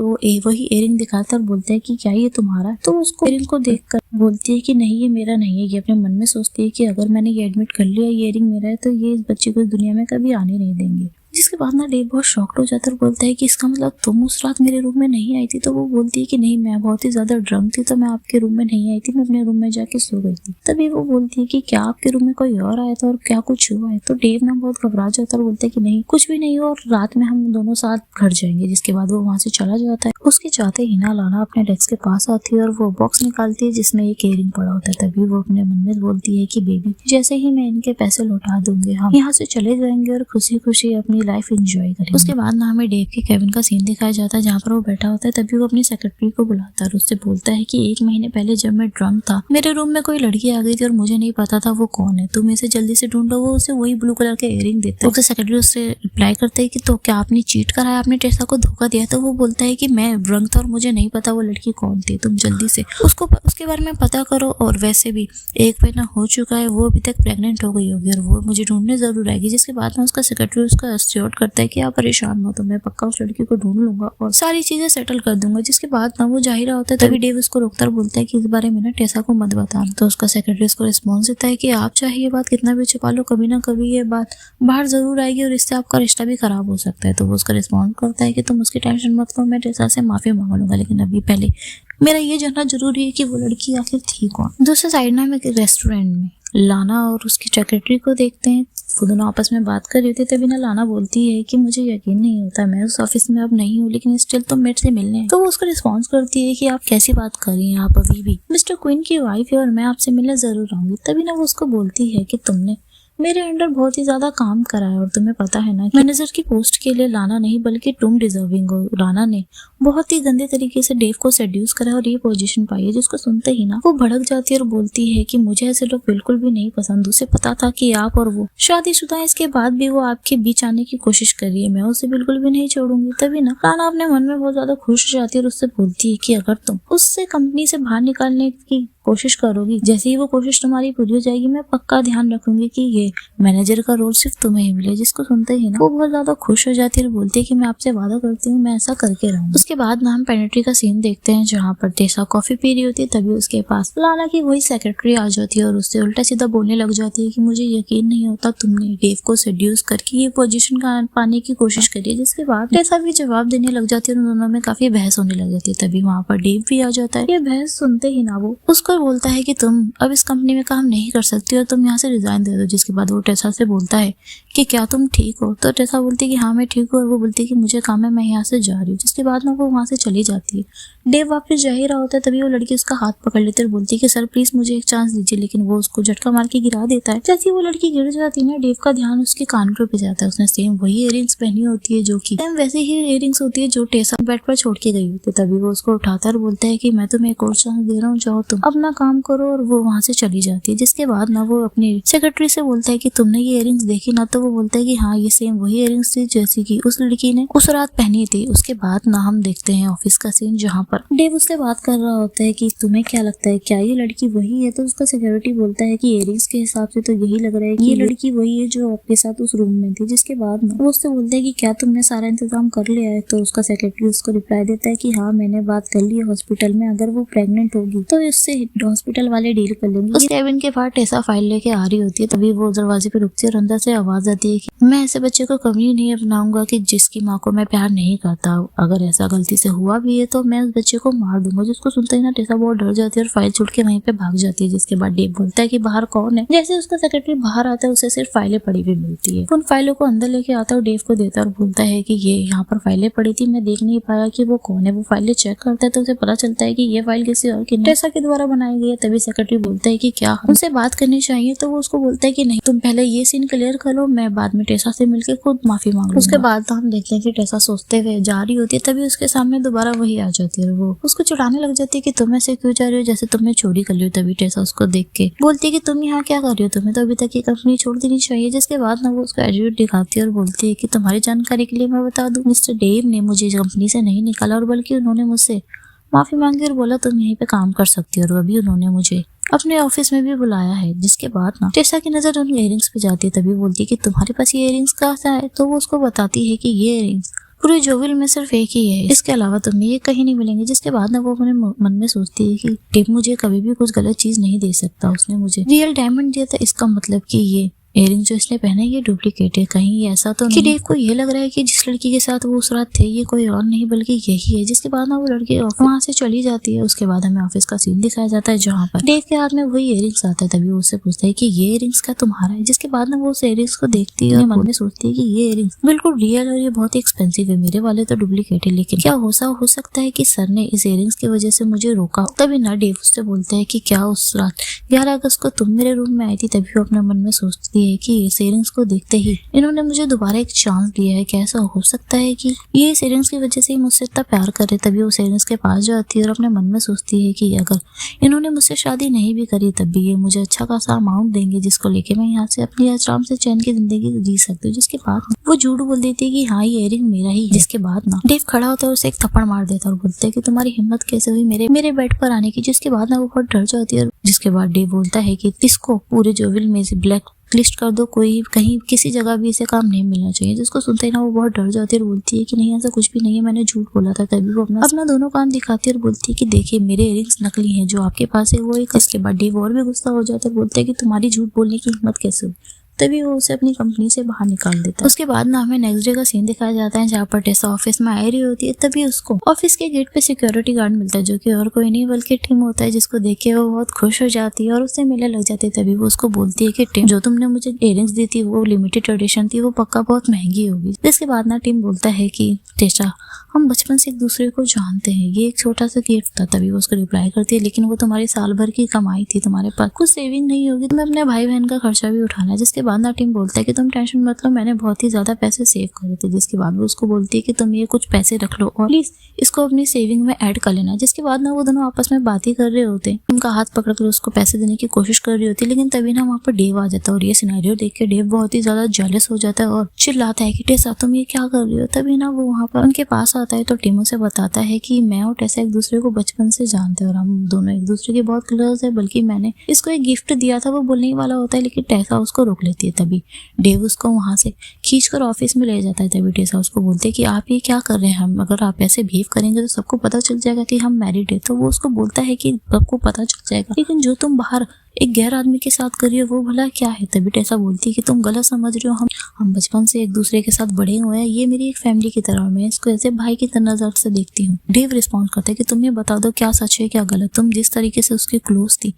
वही इयररिंग दिखाता है और बोलता है कि क्या ये तुम्हारा है। तो उसको इयररिंग को देखकर बोलती है कि नहीं, ये मेरा नहीं है। ये अपने मन में सोचती है कि अगर मैंने ये एडमिट कर लिया ये इयररिंग मेरा है तो ये इस बच्चे को इस दुनिया में कभी आने नहीं देंगे। जिसके बाद ना डेव बहुत शॉक्ड हो जाता है और बोलता है कि इसका मतलब तुम उस रात मेरे रूम में नहीं आई थी। तो वो बोलती है कि नहीं, मैं बहुत ही ज्यादा ड्रंक थी तो मैं आपके रूम में नहीं आई थी, मैं अपने रूम में जाके सो गई थी। तभी वो बोलती है कि क्या आपके रूम में कोई और आया था और क्या कुछ हुआ है। तो डेव ना बहुत घबरा जाता है और बोलता है कि नहीं, कुछ भी नहीं हुआ और रात में हम दोनों साथ घर जाएंगे। जिसके बाद वो वहाँ से चला जाता है। उसके चाहते ही ना लाना अपने डेस्क के पास आती है और वो बॉक्स निकालती है जिसमें एक इयररिंग पड़ा होता है। तभी वो अपने मन में बोलती है कि बेबी, जैसे ही मैं इनके पैसे लौटा दूंगी हम यहाँ से चले जाएंगे और खुशी खुशी अपनी लाइफ एंजॉय करेंगे। उसके बाद ना हमें डेव के केबिन का सीन दिखाया जाता है जहाँ पर वो बैठा होता है। तभी वो अपनी सेक्रेटरी को बुलाता है और उससे बोलता है कि 1 महीने पहले जब मैं ड्रंक था मेरे रूम में कोई लड़की आ गई थी और मुझे नहीं पता था वो कौन है, तुम इसे जल्दी से ढूंढो। वो उसे वही ब्लू कलर के इयररिंग देता है। उससे सेक्रेटरी उससे रिप्लाई करता है कि तो क्या आपने चीट कराया, आपने टेसा को धोखा दिया। तो वो बोलता है कि मैं ड्रंक था और मुझे नहीं पता वो लड़की कौन थी, तुम जल्दी से उसके बारे में पता करो। और वैसे भी 1 महीना हो चुका है, वो अभी तक प्रेग्नेंट हो गई होगी और वो मुझे ढूंढने जरूर आएगी। जिसके बाद में उसका सेक्रेटरी उसका एश्योर करता है कि आप परेशान हो, तो मैं पक्का उस लड़की को ढूंढ लूंगा और सारी चीजें सेटल कर दूंगा। जिसके बाद ना वो जा ही रहा होता है। तभी डेव उसको रोकता और बोलता है कि इस बारे में ना टेसा को मत बताना। तो उसका सेक्रेटरी उसको रिस्पॉन्स देता है कि आप चाहे ये बात कितना भी छुपा लो, कभी ना कभी ये बात बाहर जरूर आएगी और इससे आपका रिश्ता भी खराब हो सकता है। तो वो उसका रिस्पॉन्स करता है कि तुम उसकी टेंशन मत लो, मैं टेसा से माफी मांग लूंगा, लेकिन अभी पहले मेरा ये जानना जरूरी है कि वो लड़की आखिर थी कौन। दूसरे साइड ना हम एक रेस्टोरेंट में लाना और उसकी सेक्रेटरी को देखते हैं। वो दोनों आपस में बात कर रही थी। तभी ना लाना बोलती है कि मुझे यकीन नहीं होता, मैं उस ऑफिस में अब नहीं हूँ, लेकिन स्टिल तुम मेरे से मिलने। तो वो उसको रिस्पॉन्स करती है कि आप कैसी बात कर रही हैं, आप अभी भी मिस्टर क्वीन की वाइफ है और मैं आपसे मिलने जरूर आऊंगी। तभी ना वो उसको बोलती है कि तुमने मेरे अंडर बहुत ही ज्यादा काम करा है और तुम्हें पता है ना, मैनेजर की पोस्ट के लिए लाना नहीं बल्कि तुम डिजर्विंग हो। लाना ने बहुत ही गंदे तरीके से डेव को सेड्यूस करा और ये पोजीशन पाई है। जिसको सुनते ही ना वो भड़क जाती है और बोलती है कि मुझे ऐसे लोग बिल्कुल भी नहीं पसंद। उसे पता था कि आप और वो शादीशुदा है, इसके बाद भी वो आपके बीच आने की कोशिश कर रही है, मैं उसे बिल्कुल भी नहीं छोड़ूंगी। तभी ना लाना अपने मन में बहुत ज्यादा खुश हो जाती है और उससे बोलती है कि अगर तुम उससे कंपनी से बाहर निकालने की कोशिश करोगी, जैसे ही वो कोशिश तुम्हारी पूरी हो जाएगी, मैं पक्का ध्यान रखूंगी कि ये मैनेजर का रोल सिर्फ तुम्हें ही मिले। जिसको सुनते ही ना वो बहुत ज्यादा खुश हो जाती है और बोलती है कि मैं आपसे वादा करती हूँ मैं ऐसा करके रहूंगी। उसके बाद ना हम पेनेट्री का सीन देखते हैं जहाँ पर टेसा कॉफी पी रही होती है। तभी उसके पास लाना की वही सेक्रेटरी आ जाती है और उससे उल्टा सीधा बोलने लग जाती है कि मुझे यकीन नहीं होता तुमने डेव को सेड्यूस करके ये पोजीशन का पाने की कोशिश करी है। जिसके बाद टेसा भी जवाब देने लग जाती है और उन दोनों में काफी बहस होने लग जाती है। तभी वहाँ पर डेव भी आ जाता है। ये बहस सुनते ही ना वो उसको बोलता है कि तुम अब इस कंपनी में काम नहीं कर सकती और तुम यहाँ से रिजाइन दे दो। जिसके बाद वो टेसा से बोलता है कि क्या तुम ठीक हो? तो टेसा बोलती है कि हाँ मैं ठीक हूँ, और वो बोलती है कि मुझे काम है, मैं यहाँ से जा रही हूँ। जिसके बाद ना वो वहाँ से चली जाती है। डेव वापस जा ही रहा होता है, तभी वो लड़की उसका हाथ पकड़ लेती है और बोलती है कि सर प्लीज मुझे एक चांस दीजिए, लेकिन वो उसको झटका मार के गिरा देता है। जैसे वो लड़की गिर जाती है ना, डेव का ध्यान उसके कानों पे जाता है। उसने सेम वही इयररिंग्स पहनी होती है, जो कि सेम वैसे ही इयररिंग्स होती है जो टेसा बेड पर छोड़ के गई होती है। तभी वो उसको उठाता है और बोलता है कि मैं तुम्हें एक और चांस दे रहा हूँ, जाओ तुम अपना काम करो, और वो वहाँ से चली जाती है। जिसके बाद ना वो अपनी सेक्रेटरी से बोलता है कि तुमने ये इयररिंग्स देखी ना? तो वो बोलता है कि हाँ ये सेम वही इयररिंग्स थी जैसी कि उस लड़की ने उस रात पहनी थी। उसके बाद ना हम देखते हैं ऑफिस का सीन, जहाँ पर डेव उससे बात कर रहा होता है कि तुम्हें क्या लगता है, क्या ये लड़की वही है? तो उसका सिक्योरिटी बोलता है कि इयररिंग्स के हिसाब से तो यही लग रहा है कि ये लड़की वही है जो आपके साथ उस रूम में थी। जिसके बाद ना वो उससे बोलता है कि क्या तुमने सारा इंतजाम कर लिया है? तो उसका सेक्रेटरी उसको रिप्लाई देता है कि हाँ मैंने बात कर ली है हॉस्पिटल में, अगर वो प्रेग्नेंट होगी तो इससे हॉस्पिटल वाले डील कर लेंगे। उस केबिन के बाहर टेसा फाइल लेके आ रही होती है, तभी वो दरवाजे पे रुकती है और अंदर से आवाज आती है कि मैं ऐसे बच्चे को कभी नहीं अपनाऊंगा कि जिसकी माँ को मैं प्यार नहीं करता। अगर ऐसा गलती से हुआ भी है तो मैं उस बच्चे को मार दूंगा। जिसको सुनते ही ना टेसा बहुत डर जाती है और फाइल छुड़ के वहीं पे भाग जाती है। जिसके बाद डेव बोलता है कि बाहर कौन है? जैसे उसका सेक्रेटरी बाहर आता है, उसे सिर्फ फाइलें पड़ी हुई मिलती है। उन फाइलों को अंदर लेके आता है और डेव को देता है और बोलता है कि ये यहाँ पर फाइलें पड़ी थी, मैं देख नहीं पाया कि वो कौन है। वो फाइलें चेक करता है तो उसे पता चलता है कि ये फाइल किसी और की टेसा के द्वारा बनाई गई है। तभी सेक्रेटरी बोलता है कि क्या उनसे बात करनी चाहिए? तो वो उसको बोलता है कि नहीं, तुम पहले ये सीन क्लियर करो, मैं बाद में टेसा से मिलकर खुद माफी मांग लूंगा। उसके बाद तो हम देखते हैं कि टेसा सोचते हुए जा रही होती है, तभी उसके सामने दोबारा वही आ जाती है और वो उसको चिढ़ाने लग जाती है कि तुम ऐसे क्यों जा रही हो, जैसे तुमने चोरी कर ली हो। तभी टेसा उसको देख के बोलती है कि तुम यहाँ क्या कर रही हो, तुम्हें तो अभी तक ये कंपनी छोड़ देनी चाहिए। जिसके बाद ना वो उसको एटीट्यूड दिखाती है और बोलती है कि तुम्हारी जानकारी के लिए मैं बता दूं, मिस्टर डेव ने मुझे कंपनी से नहीं निकाला, और बल्कि उन्होंने मुझसे माफी मांगी और बोला तुम यहीं पे काम कर सकती हो, और अभी उन्होंने मुझे अपने ऑफिस में भी बुलाया है। जिसके बाद ना टेसा की नजर उन इयररिंग्स पे जाती है। तभी बोलती है कि तुम्हारे पास ये इयररिंग्स कहाँ से आए? तो वो उसको बताती है कि ये इयररिंग्स पूरे जोविल में सिर्फ एक ही है, इसके अलावा तुम्हें ये कहीं नहीं मिलेंगे। जिसके बाद ना वो अपने मन में सोचती है कि डेव मुझे कभी भी कुछ गलत चीज नहीं दे सकता, उसने मुझे रियल डायमंड दिया था, इसका मतलब कि ये इयररिंग जो इसने पहने ये डुप्लीकेट है। कहीं ऐसा तो नहीं कि डेव को ये लग रहा है कि जिस लड़की के साथ वो उस रात थे ये कोई और नहीं बल्कि यही है। जिसके बाद ना वो लड़की वहां से चली जाती है। उसके बाद हमें ऑफिस का सीन दिखाया जाता है, जहाँ पर डेव के हाथ में वही इयररिंग्स आता है। तभी वो उससे पूछता है कि ये इयररिंग्स क्या तुम्हारा है? जिसके बाद ना वो उस इयररिंग्स को देखती है और मन में सोचती है कि ये इयररिंग्स बिल्कुल रियल और ये बहुत ही एक्सपेंसिव है, मेरे वाले तो डुप्लीकेट है, लेकिन क्या हो सकता है कि सर ने इस इयररिंग्स की वजह से मुझे रोका। तभी ना डेव उससे बोलता है कि क्या उस रात 11 अगस्त को तुम मेरे रूम में आई थी? तभी वो अपने मन में सोचती है कि इस इयररिंग्स को देखते ही इन्होंने मुझे दोबारा एक चांस दिया है। क्या ऐसा हो सकता है कि ये इस इयररिंग्स की वजह से ही मुझसे इतना प्यार कर रहे? तभी वो इयररिंग्स के पास जाती है और अपने मन में सोचती है कि अगर इन्होंने मुझसे शादी नहीं भी करी तब भी ये मुझे अच्छा खासा अमाउंट देंगे, जिसको लेके मैं यहाँ से अपनी आराम से चैन की जिंदगी जी सकती हूँ। जिसके बाद वो झूठ बोल देती है कि हाँ ये इयररिंग मेरा ही है। जिसके बाद ना डेव खड़ा होता है और उसे एक थप्पड़ मार देता है और बोलता है कि तुम्हारी हिम्मत कैसे हुई मेरे बेड पर आने की? जिसके बाद ना वो बहुत डर जाती है। जिसके बाद डेव बोलता है कि इसको पूरे जोविल में से ब्लैक लिस्ट कर दो, कोई कहीं किसी जगह भी इसे काम नहीं मिलना चाहिए। जिसको सुनते ही ना वो बहुत डर जाती है और बोलती है कि नहीं ऐसा कुछ भी नहीं है, मैंने झूठ बोला था। तभी वो अपना दोनों काम दिखाती है और बोलती है कि देखिए मेरे इयररिंग्स नकली हैं, जो आपके पास है वो एक। इसके बाद डेव और भी गुस्सा हो जाता है, बोलते है कि तुम्हारी झूठ बोलने की हिम्मत कैसे हुई? तभी वो उसे अपनी कंपनी से बाहर निकाल देता है। उसके बाद ना हमें नेक्स्ट डे का सीन दिखाया जाता है, जहाँ पर टेसा ऑफिस में आ रही होती है। तभी उसको ऑफिस के गेट पे सिक्योरिटी गार्ड मिलता है, जो कि और कोई नहीं बल्कि टिम होता है। जिसको देख के वो बहुत खुश हो जाती है और उससे मिलने लग जाती है। तभी वो उसको बोलती है कि टिम, जो तुमने मुझे इयररिंग्स दी थी वो लिमिटेड एडिशन थी, वो पक्का बहुत महंगी होगी। जिसके बाद ना टिम बोलता है कि टेसा हम बचपन से एक दूसरे को जानते हैं, ये एक छोटा सा गिफ्ट था। तभी वो उसको रिप्लाई करती है लेकिन वो तुम्हारी साल भर की कमाई थी, तुम्हारे पास कुछ सेविंग नहीं होगी, तुम्हें अपने भाई बहन का खर्चा भी उठाना है। जिसके बाद ना टिम बोलता है कि तुम टेंशन मत लो, मैंने बहुत ही ज्यादा पैसे सेव करे थे। जिसके बाद वो उसको बोलती है कि तुम ये कुछ पैसे रख लो और प्लीज इसको अपनी सेविंग में ऐड कर लेना। जिसके बाद ना वो दोनों आपस में बात ही कर रहे होते हैं। उनका हाथ पकड़ कर उसको पैसे देने की कोशिश कर रही होती है, लेकिन तभी ना वहाँ पर डेव आ जाता है और ये सिनेरियो देख के डेव बहुत ही ज्यादा जेलस हो जाता है और चिल्लाता है कि टेसा तुम ये क्या कर रही हो। तभी ना वो वहाँ पर उनके पास आता है तो टिम उसे बताता है कि मैं और टेसा एक दूसरे को बचपन से जानते हैं और हम दोनों एक दूसरे के बहुत क्लोज है, बल्कि मैंने इसको एक गिफ्ट दिया था। वो बोलने वाला होता है लेकिन टेसा उसको रोक लेती है। तभी डेव उसको वहां से खींचकर ऑफिस में ले जाता है। तभी टेसा उसको बोलते है कि आप ये क्या कर रहे हैं, हम अगर आप ऐसे बिहेव करेंगे तो सबको पता चल जाएगा कि हम मैरिड है। तो वो उसको बोलता है कि सबको पता चल जाएगा, लेकिन जो तुम बाहर एक गैर आदमी के साथ कर रही हो वो भला क्या है। तभी टेसा बोलती है कि तुम गलत समझ रहे हो, हम बचपन से एक दूसरे के साथ बड़े हुए हैं, ये मेरी एक फैमिली की तरह, मैं इसको ऐसे भाई की तरह नजर से देखती हूँ। डेव रिस्पॉन्ड करता है कि तुम ये बता दो क्या सच है क्या गलत, तुम जिस तरीके से उसके क्लोज थी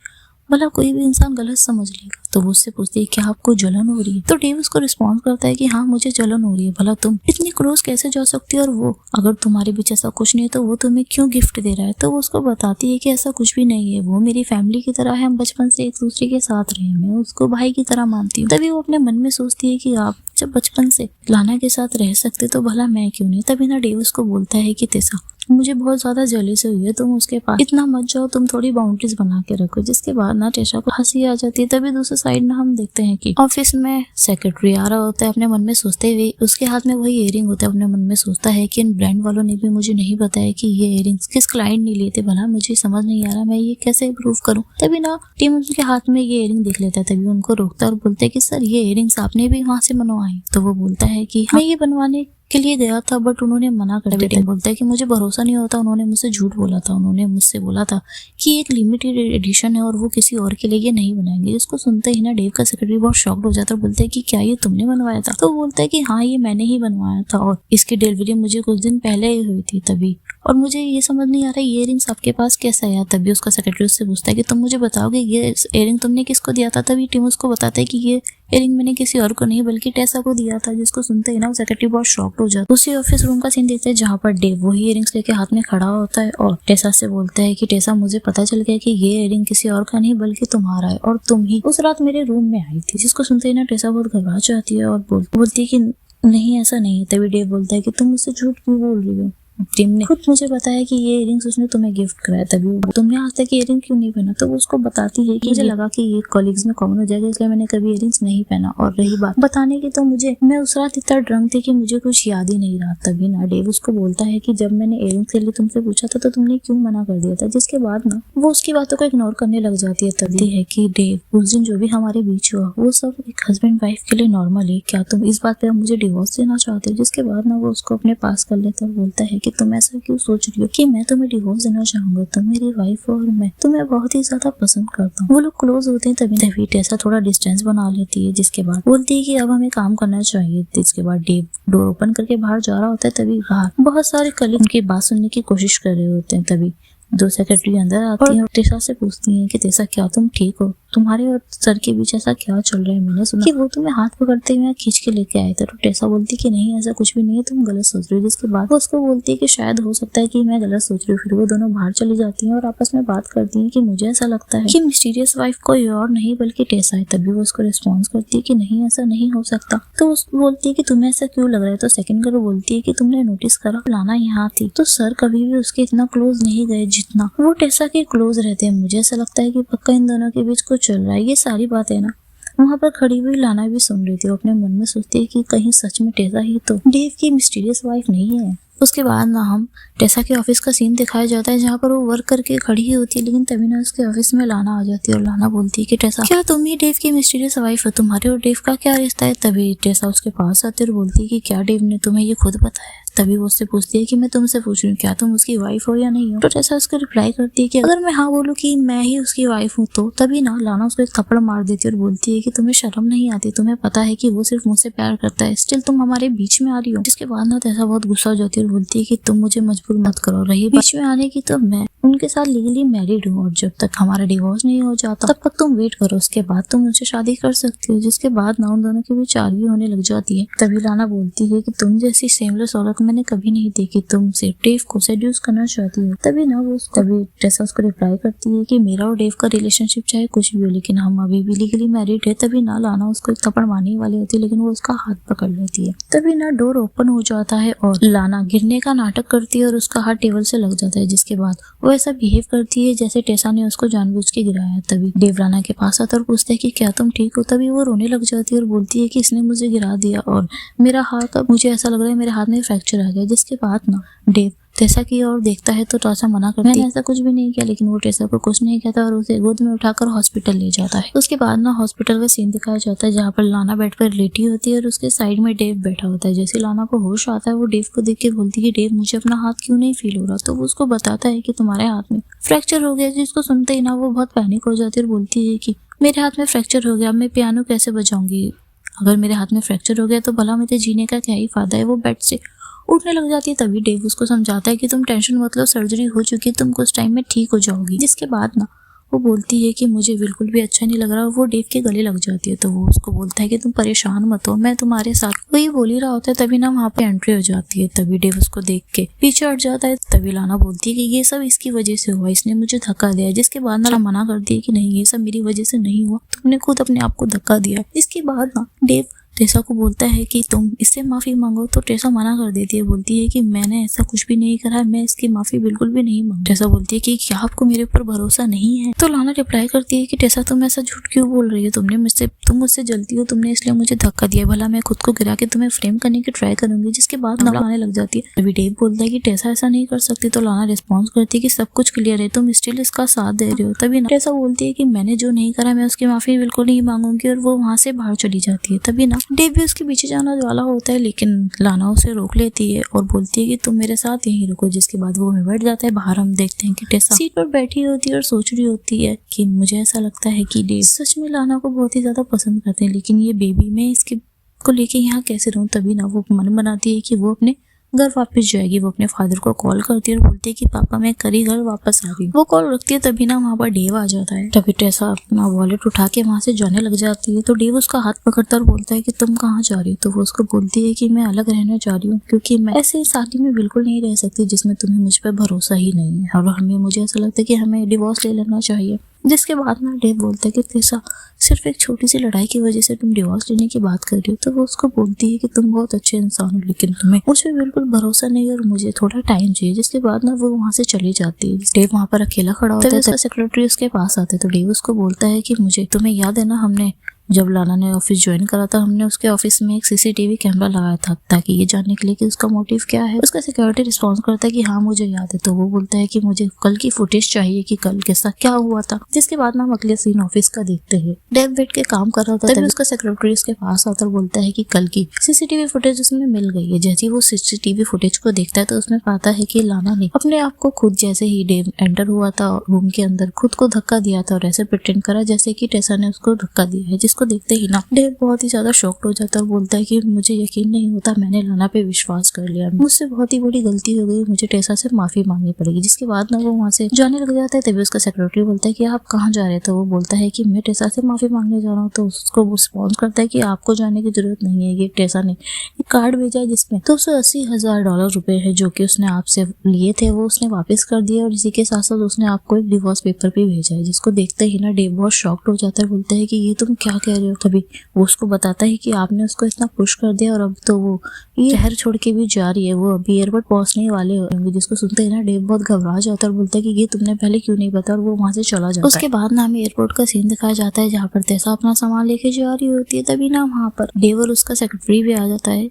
भला कोई भी इंसान गलत समझ लेगा। तो वो उससे पूछती है क्या आपको जलन हो रही है? तो डेव उसको रिस्पॉन्ड करता है कि हाँ मुझे जलन हो रही है, भला तुम इतनी क्लोज कैसे जा सकती हो, और वो अगर तुम्हारे बीच ऐसा कुछ नहीं है तो वो तुम्हें क्यों गिफ्ट दे रहा है? तो वो उसको बताती है कि ऐसा कुछ भी नहीं है, वो मेरी फैमिली की तरह है, हम बचपन से एक दूसरे के साथ रहे, मैं उसको भाई की तरह मानती हूँ। तभी वो अपने मन में सोचती है कि आप जब बचपन से लाना के साथ रह सकते तो भला मैं क्यों नहीं। तभी ना डेव उसको बोलता है कि तेसा मुझे बहुत ज्यादा जेलसी हुई है, तुम उसके पास इतना मत जाओ, तुम थोड़ी बाउंड्रीज बना के रखो। जिसके बाद ना टेसा को हंसी आ जाती है। तभी दूसरी साइड ना हम देखते हैं कि ऑफिस में सेक्रेटरी आ रहा होता है, अपने मन में सोचते हुए उसके हाथ में वही इयरिंग होता है। अपने मन में सोचता है कि इन ब्रांड वालों ने भी मुझे नहीं बताया कि ये इयरिंग्स किस क्लाइंट ने लिए थे, भला मुझे समझ नहीं आ रहा मैं ये कैसे प्रूव करूँ। तभी ना टीम उनके हाथ में ये इयरिंग देख लेता है। तभी उनको रोकता है और बोलते है कि सर ये इयरिंग्स आपने भी वहाँ से बनवाई? तो वो बोलता है कि मैं ये बनवाने के लिए गया था बट उन्होंने मना कर दिया। बोलता है कि मुझे भरोसा नहीं होता, उन्होंने मुझसे झूठ बोला था, उन्होंने मुझसे बोला था कि एक लिमिटेड एडिशन है और वो किसी और के लिए ये नहीं बनाएंगे। इसको सुनते ही ना डेव का सेक्रेटरी बहुत शॉक्ड हो जाता है और बोलते है कि क्या ये तुमने बनवाया था? तो बोलता है कि हाँ ये मैंने ही बनवाया था और इसकी डिलीवरी मुझे कुछ दिन पहले ही हुई थी तभी, और मुझे ये समझ नहीं आ रहा ये इयरिंग्स आपके पास कैसे आया? तभी उसका सेक्रेटरी उससे पूछता है कि तुम मुझे बताओगे ये इयरिंग तुमने किसको दिया था? तभी टीम उसको बताता है कि ये इयरिंग मैंने किसी और को नहीं बल्कि टेसा को दिया था। जिसको सुनते ही ना वो सेक्रेटरी बहुत शॉक्ड हो जाता है। उसी ऑफिस रूम का सीन देखते हैं जहाँ पर डेव वही इयरिंग्स लेके हाथ में खड़ा होता है और टेसा से बोलता है कि टेसा मुझे पता चल गया कि ये इयरिंग किसी और का नहीं बल्कि तुम्हारा है और तुम ही उस रात मेरे रूम में आई थी। जिसको सुनते ही ना टेसा बहुत घबरा जाती है और बोलती है कि नहीं ऐसा नहीं है। तभी डेव बोलता है कि तुम मुझसे झूठ क्यों बोल रही हो? टीम ने खुद मुझे बताया कि ये इयरिंग्स उसने तुम्हें गिफ्ट कराया, तभी तुमने आज तक इयरिंग क्यों नहीं पहना? तो वो उसको बताती है कि मुझे लगा कि ये कॉलीग्स में कॉमन हो जाएगा इसलिए मैंने कभी इयरिंग्स नहीं पहना। और रही बात बताने की, तो मैं उस रात इतना ड्रंक थी कि मुझे कुछ याद ही नहीं रहा। तभी ना डेव उसको बोलता है कि जब मैंने इयरिंग्स के लिए तुमसे पूछा था तो तुमने क्यों मना कर दिया था? जिसके बाद ना वो उसकी बातों को इग्नोर करने लग जाती है। तभी है कि डेव उस दिन जो भी हमारे बीच हुआ वो सब एक हस्बैंड वाइफ के लिए नॉर्मल है, क्या तुम इस बात पे मुझे डिवोर्स देना चाहते हो? जिसके बाद ना वो उसको अपने पास कर लेता है और बोलता है कि तुम ऐसा क्यों सोच रही हो कि मैं तुम्हें डिवोर्स देना चाहूंगा? तुम मेरी वाइफ हो और मैं तुम्हें बहुत ही ज्यादा पसंद करता हूँ। वो लोग क्लोज होते हैं। तभी टेसा थोड़ा डिस्टेंस बना लेती है। जिसके बाद बोलती है कि अब हमें काम करना चाहिए। जिसके बाद डेव डोर ओपन करके बाहर जा रहा होता है। तभी बाहर बहुत सारे कलीग उनकी बात सुनने की कोशिश कर रहे होते हैं। तभी दो सेक्रेटरी अंदर आती हैं और टेसा से पूछती हैं कि टेसा क्या तुम ठीक हो? तुम्हारे और सर के बीच ऐसा क्या चल रहा है? मैंने सुना कि वो तुम्हें हाथ पकड़ते हुए खींच के लेके आए थे। तो टेसा बोलती कि नहीं ऐसा कुछ भी नहीं है, तुम गलत सोच रही हो। जिसके बाद वो उसको बोलती है कि शायद हो सकता है कि मैं गलत सोच रही हूँ। फिर वो दोनों बाहर चली जाती हैं और आपस में बात करती हैं कि मुझे ऐसा लगता है कि मिस्टीरियस वाइफ कोई और नहीं बल्कि टेसा है। तभी वो उसको रिस्पॉन्स करती है कि नहीं ऐसा नहीं हो सकता। तो बोलती है कि तुम्हें ऐसा क्यों लग रहा है? तो सेकंड गर्ल बोलती है कि तुमने नोटिस करा लाना यहाँ थी तो सर कभी भी उसके इतना क्लोज नहीं गए जितना वो टेसा के क्लोज रहते हैं। मुझे ऐसा लगता है कि पक्का इन दोनों के बीच कुछ चल रहा है। ये सारी बात है ना वहाँ पर खड़ी हुई लाना भी सुन रही थी। वो अपने मन में सोचती है कि कहीं सच में टेसा ही तो डेव की मिस्टीरियस वाइफ नहीं है। उसके बाद ना हम टेसा के ऑफिस का सीन दिखाया जाता है जहाँ पर वो वर्क करके खड़ी ही होती है। लेकिन तभी ना उसके ऑफिस में लाना आ जाती है और लाना बोलती है कि टेसा क्या तुम ही डेव की मिस्टीरियस वाइफ हो? तुम्हारे और डेव का क्या रिश्ता है? तभी टेसा उसके पास आती है और बोलती है कि क्या डेव ने तुम्हें ये खुद बताया? तभी वो उससे पूछती है कि मैं तुमसे पूछ रही हूँ क्या तुम उसकी वाइफ हो या नहीं हो? तो टेसा उसको रिप्लाई करती है कि अगर मैं हाँ बोलूँ कि मैं ही उसकी वाइफ हूँ तो तभी ना लाना उसको एक थप्पड़ मार देती है और बोलती है कि तुम्हें शर्म नहीं आती? तुम्हें पता है कि वो सिर्फ मुझसे प्यार करता है, स्टिल तुम हमारे बीच में आ रही हो। जिसके बाद ना टेसा बहुत गुस्सा हो जाती है और बोलती है कि तुम मुझे मजबूर मत करो। रही बीच में आने की, तो मैं उनके साथ लीगली मैरिड हूँ और जब तक हमारा डिवोर्स नहीं हो जाता तब तक तुम वेट करो, उसके बाद तुम मुझसे शादी कर सकती हो। जिसके बाद ना उन दोनों की बीच आर्ग्यू होने लग जाती है। तभी लाना बोलती है कि तुम जैसी सेमलेस औरत मैंने कभी नहीं देखी, तुम सिर्फ डेव को सेड्यूस करना चाहती हो। तभी टेसा उसको रिप्लाई करती है कि मेरा और डेव का रिलेशनशिप चाहे कुछ भी हो लेकिन हम अभी भी लीगली मैरिड है। तभी ना लाना उसको एक थप्पड़ मारने वाली होती है लेकिन वो उसका हाथ पकड़ लेती है। तभी ना डोर ओपन हो जाता है और लाना गिरने का नाटक करती है और उसका हाथ टेबल से लग जाता है। जिसके बाद वो ऐसा बिहेव करती है जैसे टेसा ने उसको जानबूझ के गिराया। तभी डेव लाना के पास आता और पूछता है कि क्या तुम ठीक हो? तभी वो रोने लग जाती है और बोलती है कि इसने मुझे गिरा दिया और मेरा हाथ, अब मुझे ऐसा लग रहा है मेरे हाथ में फ्रैक्चर आ गया। जिसके बाद ना डेव टेसा की ओर देखता है तो टेसा मना करती है, मैंने ऐसा कुछ भी नहीं किया। लेकिन वो टेसा को कुछ नहीं कहता और उसे गोद में उठाकर हॉस्पिटल ले जाता है। उसके बाद ना हॉस्पिटल का सीन दिखाया जाता है जहाँ पर लाना बेड पर लेटी होती है और उसके साइड में डेव बैठा होता है। जैसे लाना को होश आता है वो डेव को देख के बोलती है डेव मुझे अपना हाथ क्यों नहीं फील हो रहा? तो वो उसको बताता है कि तुम्हारे हाथ में फ्रैक्चर हो गया। जिसको सुनते ही ना वो बहुत पैनिक हो जाती है और बोलती है कि मेरे हाथ में फ्रैक्चर हो गया, मैं पियानो कैसे बजाऊंगी? अगर मेरे हाथ में फ्रैक्चर हो गया तो भला मेरे जीने का क्या ही फायदा है? वो बेड से उठने लग जाती है। तभी डेव उसको समझाता है कि तुम टेंशन मत लो, सर्जरी हो चुकी है, तुम कुछ टाइम में ठीक हो जाओगी। जिसके बाद ना वो बोलती है कि मुझे बिल्कुल भी अच्छा नहीं लग रहा और वो डेव के गले लग जाती है। तो वो उसको बोलता है कि तुम परेशान मत हो, मैं तुम्हारे साथ। वो ये बोल ही रहा होता है तभी ना वहाँ पे एंट्री हो जाती है। तभी डेव उसको देख के पीछे हट जाता है। तभी लाना बोलती है कि ये सब इसकी वजह से हुआ, इसने मुझे धक्का दिया। जिसके बाद ना मना कर दिया कि नहीं, ये सब मेरी वजह से नहीं हुआ, तुमने खुद अपने आप को धक्का दिया। इसके बाद ना डेव टेसा को बोलता है कि तुम इससे माफी मांगो। तो टेसा मना कर देती है, बोलती है कि मैंने ऐसा कुछ भी नहीं करा, मैं इसकी माफी बिल्कुल भी नहीं मांग। टेसा बोलती है कि क्या आपको मेरे ऊपर भरोसा नहीं है? तो लाना रिप्लाई करती है कि टेसा तुम ऐसा झूठ क्यों बोल रही हो, तुम मुझसे जलती हो, तुमने इसलिए मुझे धक्का दिया, भला मैं खुद को गिरा के तुम्हें फ्रेम करने की ट्राई करूंगी। जिसके बाद ना आने लग जाती है। अभी डेव बोलता है कि टेसा ऐसा नहीं कर सकती। तो लाना रिस्पॉन्स करती है कि सब कुछ क्लियर है, तुम स्टिल इसका साथ दे रहे हो। तभी ना टेसा बोलती है कि मैंने जो नहीं करा मैं उसकी माफी बिल्कुल नहीं मांगूंगी, और वो वहां से बाहर चली जाती है। तभी ना डेव भी उसके पीछे जाना वाला होता है, लेकिन लाना उसे रोक लेती है और बोलती है कि तुम मेरे साथ यहीं रुको। जिसके बाद वो बैठ जाता है। बाहर हम देखते हैं कि टेसा सीट पर बैठी होती है और सोच रही होती है कि मुझे ऐसा लगता है कि डेव सच में लाना को बहुत ही ज्यादा पसंद करते हैं, लेकिन ये बेबी मैं इसके को लेके यहाँ कैसे रहूं। तभी ना वो मन बनाती है कि वो अपने घर वापस जाएगी। वो अपने फादर को कॉल करती है और बोलती है कि पापा मैं करी घर वापस आ रही हूँ। वो कॉल रखती है। तभी ना वहाँ पर डेव आ जाता है। तभी टेसा अपना वॉलेट उठा के वहाँ से जाने लग जाती है। तो डेव उसका हाथ पकड़ता और बोलता है कि तुम कहाँ जा रही हो? तो वो उसको बोलती है कि मैं अलग रहना चाह रही हूँ, क्योंकि मैं ऐसे शादी में बिल्कुल नहीं रह सकती जिसमें तुम्हें मुझ पर भरोसा ही नहीं है, और मुझे ऐसा लगता है कि हमें डिवोर्स ले लेना चाहिए। जिसके बाद ना डेव बोलता है कि टेसा सिर्फ एक छोटी सी लड़ाई की वजह से तुम डिवोर्स लेने की बात कर रही हो। तो वो उसको बोलती है कि तुम बहुत अच्छे इंसान हो, लेकिन तुम्हें मुझ पर बिल्कुल भरोसा नहीं और मुझे थोड़ा टाइम चाहिए। जिसके बाद ना वो वहाँ से चली जाती है। डेव वहाँ पर अकेला खड़ा होता है। तो सेक्रेटरी उसके पास आते है। तो डेव उसको बोलता है कि मुझे तुम्हें याद है ना, हमने जब लाना ने ऑफिस ज्वाइन करा था, हमने उसके ऑफिस में एक सीसीटीवी कैमरा लगाया था ताकि ये जानने के लिए कि उसका मोटिव क्या है। उसका सिक्योरिटी रिस्पॉन्स करता है कि हाँ मुझे याद है। तो वो बोलता है कि मुझे कल की फुटेज चाहिए कि कल के साथ क्या हुआ था। जिसके बाद ना हम अगले सीन ऑफिस का देखते हैं। डेव बैठ के काम कर रहा था। तभी उसका सेक्रेटरी उसके पास आता और बोलता है कि कल की सीसीटीवी फुटेज उसमें मिल गई है। जैसे ही वो सीसीटीवी फुटेज को देखता है तो उसमें पाता है कि लाना ने अपने आप को खुद, जैसे ही डेव एंटर हुआ था रूम के अंदर, खुद को धक्का दिया था और ऐसे प्रिटेंड करा जैसे कि टेसा ने उसको धक्का दिया है। जिसको देखते ही ना डेव बहुत ही ज्यादा शॉक्ड हो जाता है और बोलता है कि मुझे यकीन नहीं होता, मैंने लाना पे विश्वास कर लिया, मुझसे बहुत ही बड़ी गलती हो गई, मुझे टेसा से माफी मांगनी पड़ेगी। जिसके बाद ना वो वहाँ से जाने लग जाता है। तभी उसका सेक्रेटरी बोलता है कि आप कहाँ जा रहे हैं? तो वो बोलता है कि मैं टेसा से माफी मांगने जा रहा हूँ। तो उसको रिस्पॉन्स करता है कि आपको जाने की जरूरत नहीं है, ये टेसा ने एक कार्ड भेजा है जिसमें $280,000 है जो कि उसने आपसे लिए थे, वो उसने वापस कर दिया, और इसी के साथ साथ उसने आपको एक डिवोर्स पेपर भी भेजा है। जिसको देखते ही ना डेव बहुत शॉक्ड हो जाता है। बोलता है कि ये तुम क्या कह रहे हो? तभी वो उसको बताता है कि आपने उसको इतना पुश कर दिया और अब तो वो ये शहर छोड़ के भी जा रही है, वो अभी एयरपोर्ट पहुंचने वाले होंगे। जिसको सुनते ही ना डेव बहुत घबरा जाता है और बोलता है कि ये तुमने पहले क्यों नहीं बताया, और वो वहां से चला जाता है। उसके बाद ना हमें एयरपोर्ट का सीन दिखाया जाता है जहाँ पर टेसा अपना सामान लेके जा रही होती है। तभी ना वहाँ पर डेव और उसका सेक्रेटरी भी आ जाता है।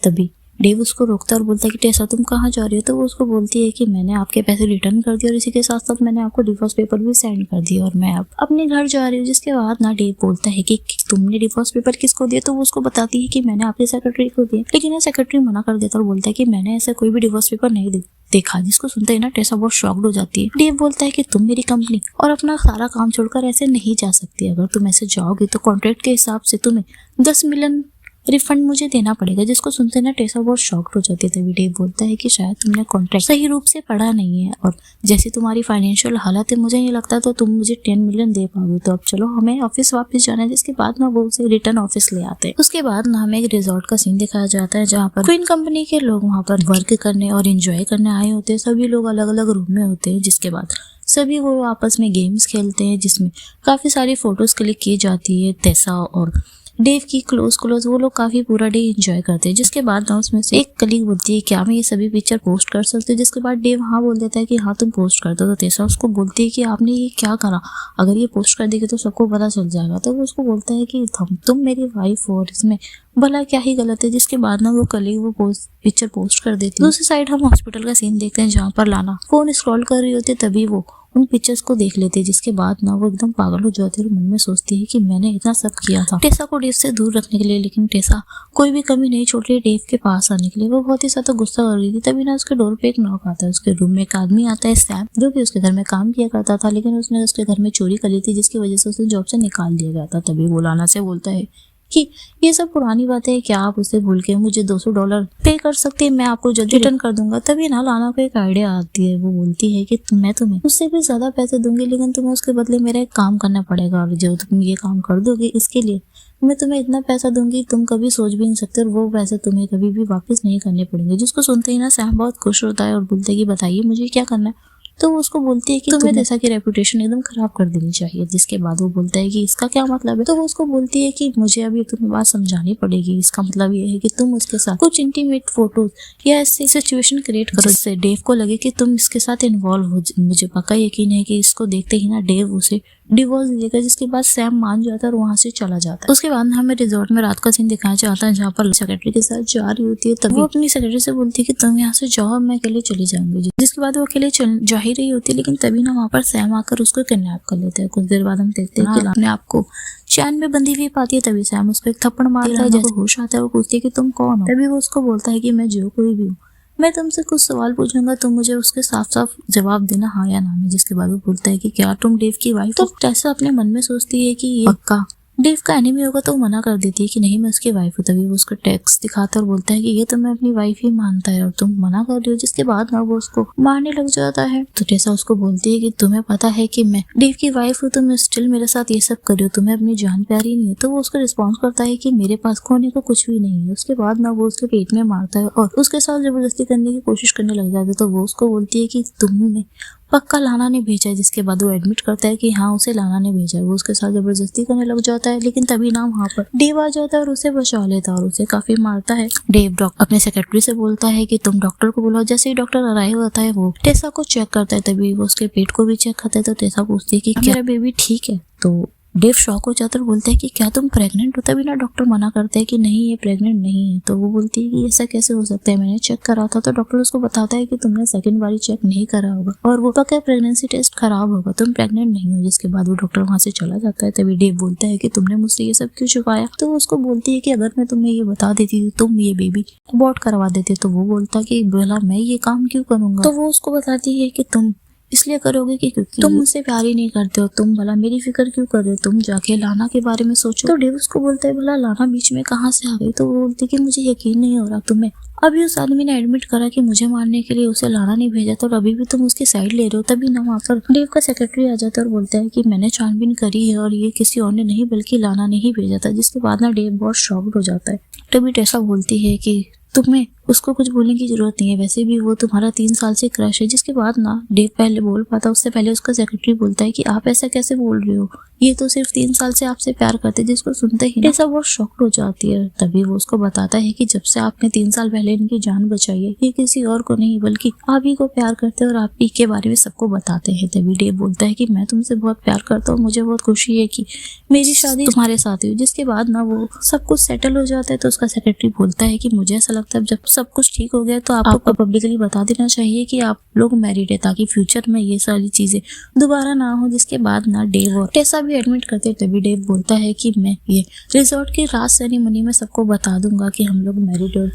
तभी डेव उसको रोकता है और बोलता है कि टेसा तुम कहाँ जा रही हो? तो वो उसको बोलती है कि मैंने आपके पैसे रिटर्न कर दिए और इसी के साथ साथ मैंने आपको डिवोर्स पेपर भी सेंड कर दिया और मैं अब अपने घर जा रही हूँ। जिसके बाद ना डेव बोलता है कि तुमने डिवोर्स पेपर किसको दिया? तो वो उसको बताती है कि मैंने आपके सेक्रेटरी को दिया, लेकिन ये सेक्रेटरी मना कर देता और बोलता है कि मैंने ऐसा कोई भी डिवोर्स पेपर नहीं देखा। जिसको सुनते ही ना टेसा बहुत शॉक्ड हो जाती है। डेव बोलता है कि तुम मेरी कंपनी और अपना सारा काम छोड़कर ऐसे नहीं जा सकती, अगर तुम ऐसे जाओगे तो कॉन्ट्रैक्ट के हिसाब से तुम्हें 10 मिलियन रिफंड मुझे देना पड़ेगा। जिसको सुनते ना टेसा बहुत शॉक्ड हो जाती है। तभी डेव बोलता है कि शायद तुमने कॉन्ट्रैक्ट सही रूप से पढ़ा नहीं है, और जैसी तुम्हारी फाइनेंशियल हालत है मुझे नहीं लगता तो तुम मुझे 10 मिलियन दे पाओगे, तो अब चलो हमें ऑफिस वापस जाना है। जिसके बाद ना वो उसे रिटर्न ऑफिस ले आते हैं। उसके बाद ना हमें एक रिजॉर्ट का सीन दिखाया जाता है जहाँ पर क्वीन कंपनी के लोग वहाँ पर वर्क करने और एंजॉय करने आए होते हैं। सभी लोग अलग अलग रूम में होते हैं। जिसके बाद सभी वो आपस में गेम्स खेलते हैं जिसमें काफी सारी फोटोज क्लिक की जाती है। टेसा और डेव की क्लोज वो लोग काफी पूरा डे एंजॉय करते हैं। जिसके बाद ना उसमें से एक कलीग बोलती है क्या मैं ये सभी पिक्चर पोस्ट कर सकती हूँ? जिसके बाद डेव हाँ बोल देता है कि हाँ तुम पोस्ट कर दो। तो टेसा उसको बोलती है कि आपने ये क्या करा, अगर ये पोस्ट कर देगी तो सबको पता चल जाएगा। तो वो उसको बोलता है कि तुम मेरी वाइफ हो और इसमें भला क्या ही गलत है। जिसके बाद ना वो कलीग वो पिक्चर पोस्ट कर देती है। दूसरी साइड हम हॉस्पिटल का सीन देखते हैं जहाँ पर लाना फोन स्क्रॉल कर रही होती है। तभी वो उन पिक्चर्स को देख लेते हैं। जिसके बाद ना वो एकदम पागल हो जाती है और मन में सोचती है कि मैंने इतना सब किया था टेसा को डेव से दूर रखने के लिए, लेकिन टेसा कोई भी कमी नहीं छोड़ रही है डेव के पास आने के लिए। वो बहुत ही ज्यादा गुस्सा कर रही थी। तभी ना उसके डोर पे एक नॉक आता है। उसके रूम में एक आदमी आता है सैम, जो कि उसके घर में काम किया करता था, लेकिन उसने उसके घर में चोरी कर ली थी जिसकी वजह से उसे जॉब से निकाल दिया गया था। तभी वो लाना से बोलता है कि ये सब पुरानी बातें हैं, क्या आप उसे भूल के मुझे $200 पे कर सकते हैं, मैं आपको जल्दी रिटर्न कर दूंगा। तभी ना लाना को एक आइडिया आती है। वो बोलती है कि मैं तुम्हें उससे भी ज्यादा पैसे दूंगी, लेकिन तुम्हें उसके बदले मेरा एक काम करना पड़ेगा, और जो तुम ये काम कर दोगे इसके लिए मैं तुम्हें इतना पैसा दूंगी तुम कभी सोच भी नहीं सकते, और वो पैसे तुम्हें कभी भी वापस नहीं करने पड़ेंगे। जिसको सुनते ही ना सैम बहुत खुश होता है और बोलते है कि बताइए मुझे क्या करना है। तो वो उसको बोलती है कि तुम्हें टेसा की रेपुटेशन एकदम खराब कर देनी चाहिए। जिसके बाद वो बोलता है कि इसका क्या मतलब है। तो वो उसको बोलती है कि मुझे अभी तुम्हें बात समझानी पड़ेगी। इसका मतलब ये है कि तुम उसके साथ कुछ इंटीमेट फोटोज या ऐसी सिचुएशन क्रिएट करो जिससे डेव को लगे कि तुम इसके साथ इन्वॉल्व हो। मुझे पक्का यकीन है कि इसको देखते ही ना डेव उसे डिवोर्स देगा। जिसके बाद सैम मान जाता है और वहाँ से चला जाता है। उसके बाद हमें रिजॉर्ट में रात का सीन दिखाया जाता है, जहाँ पर सेक्रेटरी के साथ जा रही होती है। तभी वो अपनी सेक्रेटरी से बोलती है कि तुम यहाँ से जाओ, मैं अकेले चली जाऊंगी। जिसके बाद वो अकेले जा ही रही होती है, लेकिन तभी ना वहाँ पर सैम आकर उसको किडनैप कर लेता है। कुछ देर बाद हम देखते हैं कि अपने आप को चैन में बंधी हुई पाती है। तभी सैम उसको एक थप्पड़ मारता है। जैसे होश आता है वो पूछती है कि तुम कौन हो। तभी वो उसको बोलता है कि मैं जो कोई भी हूँ, मैं तुमसे कुछ सवाल पूछूंगा, तुम मुझे उसके साफ साफ जवाब देना हाँ या ना में। जिसके बाद वो बोलता है कि क्या तुम डेव की वाइफ। तो टेसा अपने मन में सोचती है कि ये पक्का डेव का एनिमी होगा, तो मना कर देती है कि नहीं मैं उसकी वाइफ हूँ। तभी वो उसका टेक्स्ट दिखाता है और बोलता है कि ये तो मैं अपनी वाइफ ही मानता है और तुम मना कर रही हो। जिसके बाद ना वो उसको मारने लग जाता है। तो टेसा उसको बोलती है कि तुम्हें पता है कि मैं डेव की वाइफ हूँ, तुम स्टिल मेरे साथ ये सब कर रही हो, तुम्हें अपनी जान प्यारी नहीं है। तो वो उसका रिस्पॉन्स करता है कि मेरे पास खोने को कुछ भी नहीं है। उसके बाद ना वो उसके पेट में मारता है और उसके साथ जबरदस्ती करने की कोशिश करने लग जाता है। तो वो उसको बोलती है कि तुमने पक्का लाना ने भेजा है। जिसके बाद वो एडमिट करता है कि हाँ उसे लाना ने भेजा है। वो उसके साथ जबरदस्ती करने लग जाता है, लेकिन तभी ना वहाँ पर डेव आ जाता है और उसे बचा लेता है और उसे काफी मारता है। डेव अपने सेक्रेटरी से बोलता है कि तुम डॉक्टर को बुलाओ। जैसे ही डॉक्टर अराइव होता है वो टेसा को चेक करता है। तभी वो उसके पेट को भी चेक करता है। तो टेसा पूछती है कि क्या मेरा बेबी ठीक है। तो डेव शॉक हो जाता है और बोलता है कि क्या तुम प्रेग्नेंट हो। तभी ना डॉक्टर मना करता है कि नहीं ये प्रेग्नेंट नहीं है। तो वो बोलती है कि ऐसा कैसे हो सकता है, मैंने चेक करा था। तो डॉक्टर उसको बताता है कि तुमने सेकंड बारी चेक नहीं करा होगा और वो पक्का प्रेगनेंसी टेस्ट खराब होगा, तुम प्रेग्नेंट नहीं हो। जिसके बाद वो डॉक्टर वहाँ से चला जाता है। तभी डेव बोलता है कि तुमने मुझसे ये सब क्यों छुपाया। तो वो उसको बोलती है कि अगर मैं तुम्हें ये बता देती तो तुम ये बेबी अबॉर्ट करवा देते। तो वो बोलता है कि भला मैं ये काम क्यों करूंगा। तो वो उसको बताती है कि तुम इसलिए करोगे कि क्योंकि तुम मुझसे प्यार ही नहीं करते हो। तुम भला मेरी फिक्र क्यों कर रहे हो, तुम जाके लाना के बारे में सोचो। तो डेव उसको बोलता है भला लाना बीच में कहाँ से आ गई। तो वो बोलती है कि मुझे यकीन नहीं हो रहा तुम्हें। अभी उस आदमी ने एडमिट करा कि मुझे मारने के लिए उसे लाना नहीं भेजा था और अभी भी तुम उसकी साइड ले रहे हो। तभी ना वहाँ पर डेव का सेक्रेटरी आ जाता है और बोलता है कि मैंने छानबीन करी है और ये किसी और ने नहीं बल्कि लाना ने ही भेजा था। जिसके बाद ना डेव बहुत शॉक्ड हो जाता है। तभी टेसा बोलती है कि तुम्हें उसको कुछ बोलने की जरूरत नहीं है, वैसे भी वो तुम्हारा 3 साल से क्रश है। जिसके बाद ना डेव पहले बोल पाता, उससे पहले उसका सेक्रेटरी बोलता है कि आप ऐसा कैसे बोल रहे हो, ये तो सिर्फ 3 साल से आपसे प्यार करते। जिसको सुनते ही ऐसा बहुत शॉक्ड हो जाती है। तभी वो उसको बताता है कि जब से आपने 3 साल पहले इनकी जान बचाई है, ये किसी और को नहीं बल्कि आप ही को प्यार करते हैं और आप ही के बारे में सबको बताते हैं। तभी डेव बोलता है कि मैं तुमसे बहुत प्यार करता हूँ, मुझे बहुत खुशी है कि मेरी शादी तुम्हारे साथ हुई। जिसके बाद ना वो सब कुछ सेटल हो जाता है। तो उसका सेक्रेटरी बोलता है कि मुझे ऐसा लगता है जब सब कुछ ठीक हो गया तो आपको पब्लिकली बता देना चाहिए कि आप लोग मैरिड है, ताकि फ्यूचर में ये सारी चीजें दोबारा ना हो। जिसके बाद ना डेव और टेसा भी एडमिट करते हैं। तभी डेव बोलता है कि मैं ये रिजॉर्ट की रात सेरेमनी में सबको बता दूंगा कि हम लोग मैरिड है और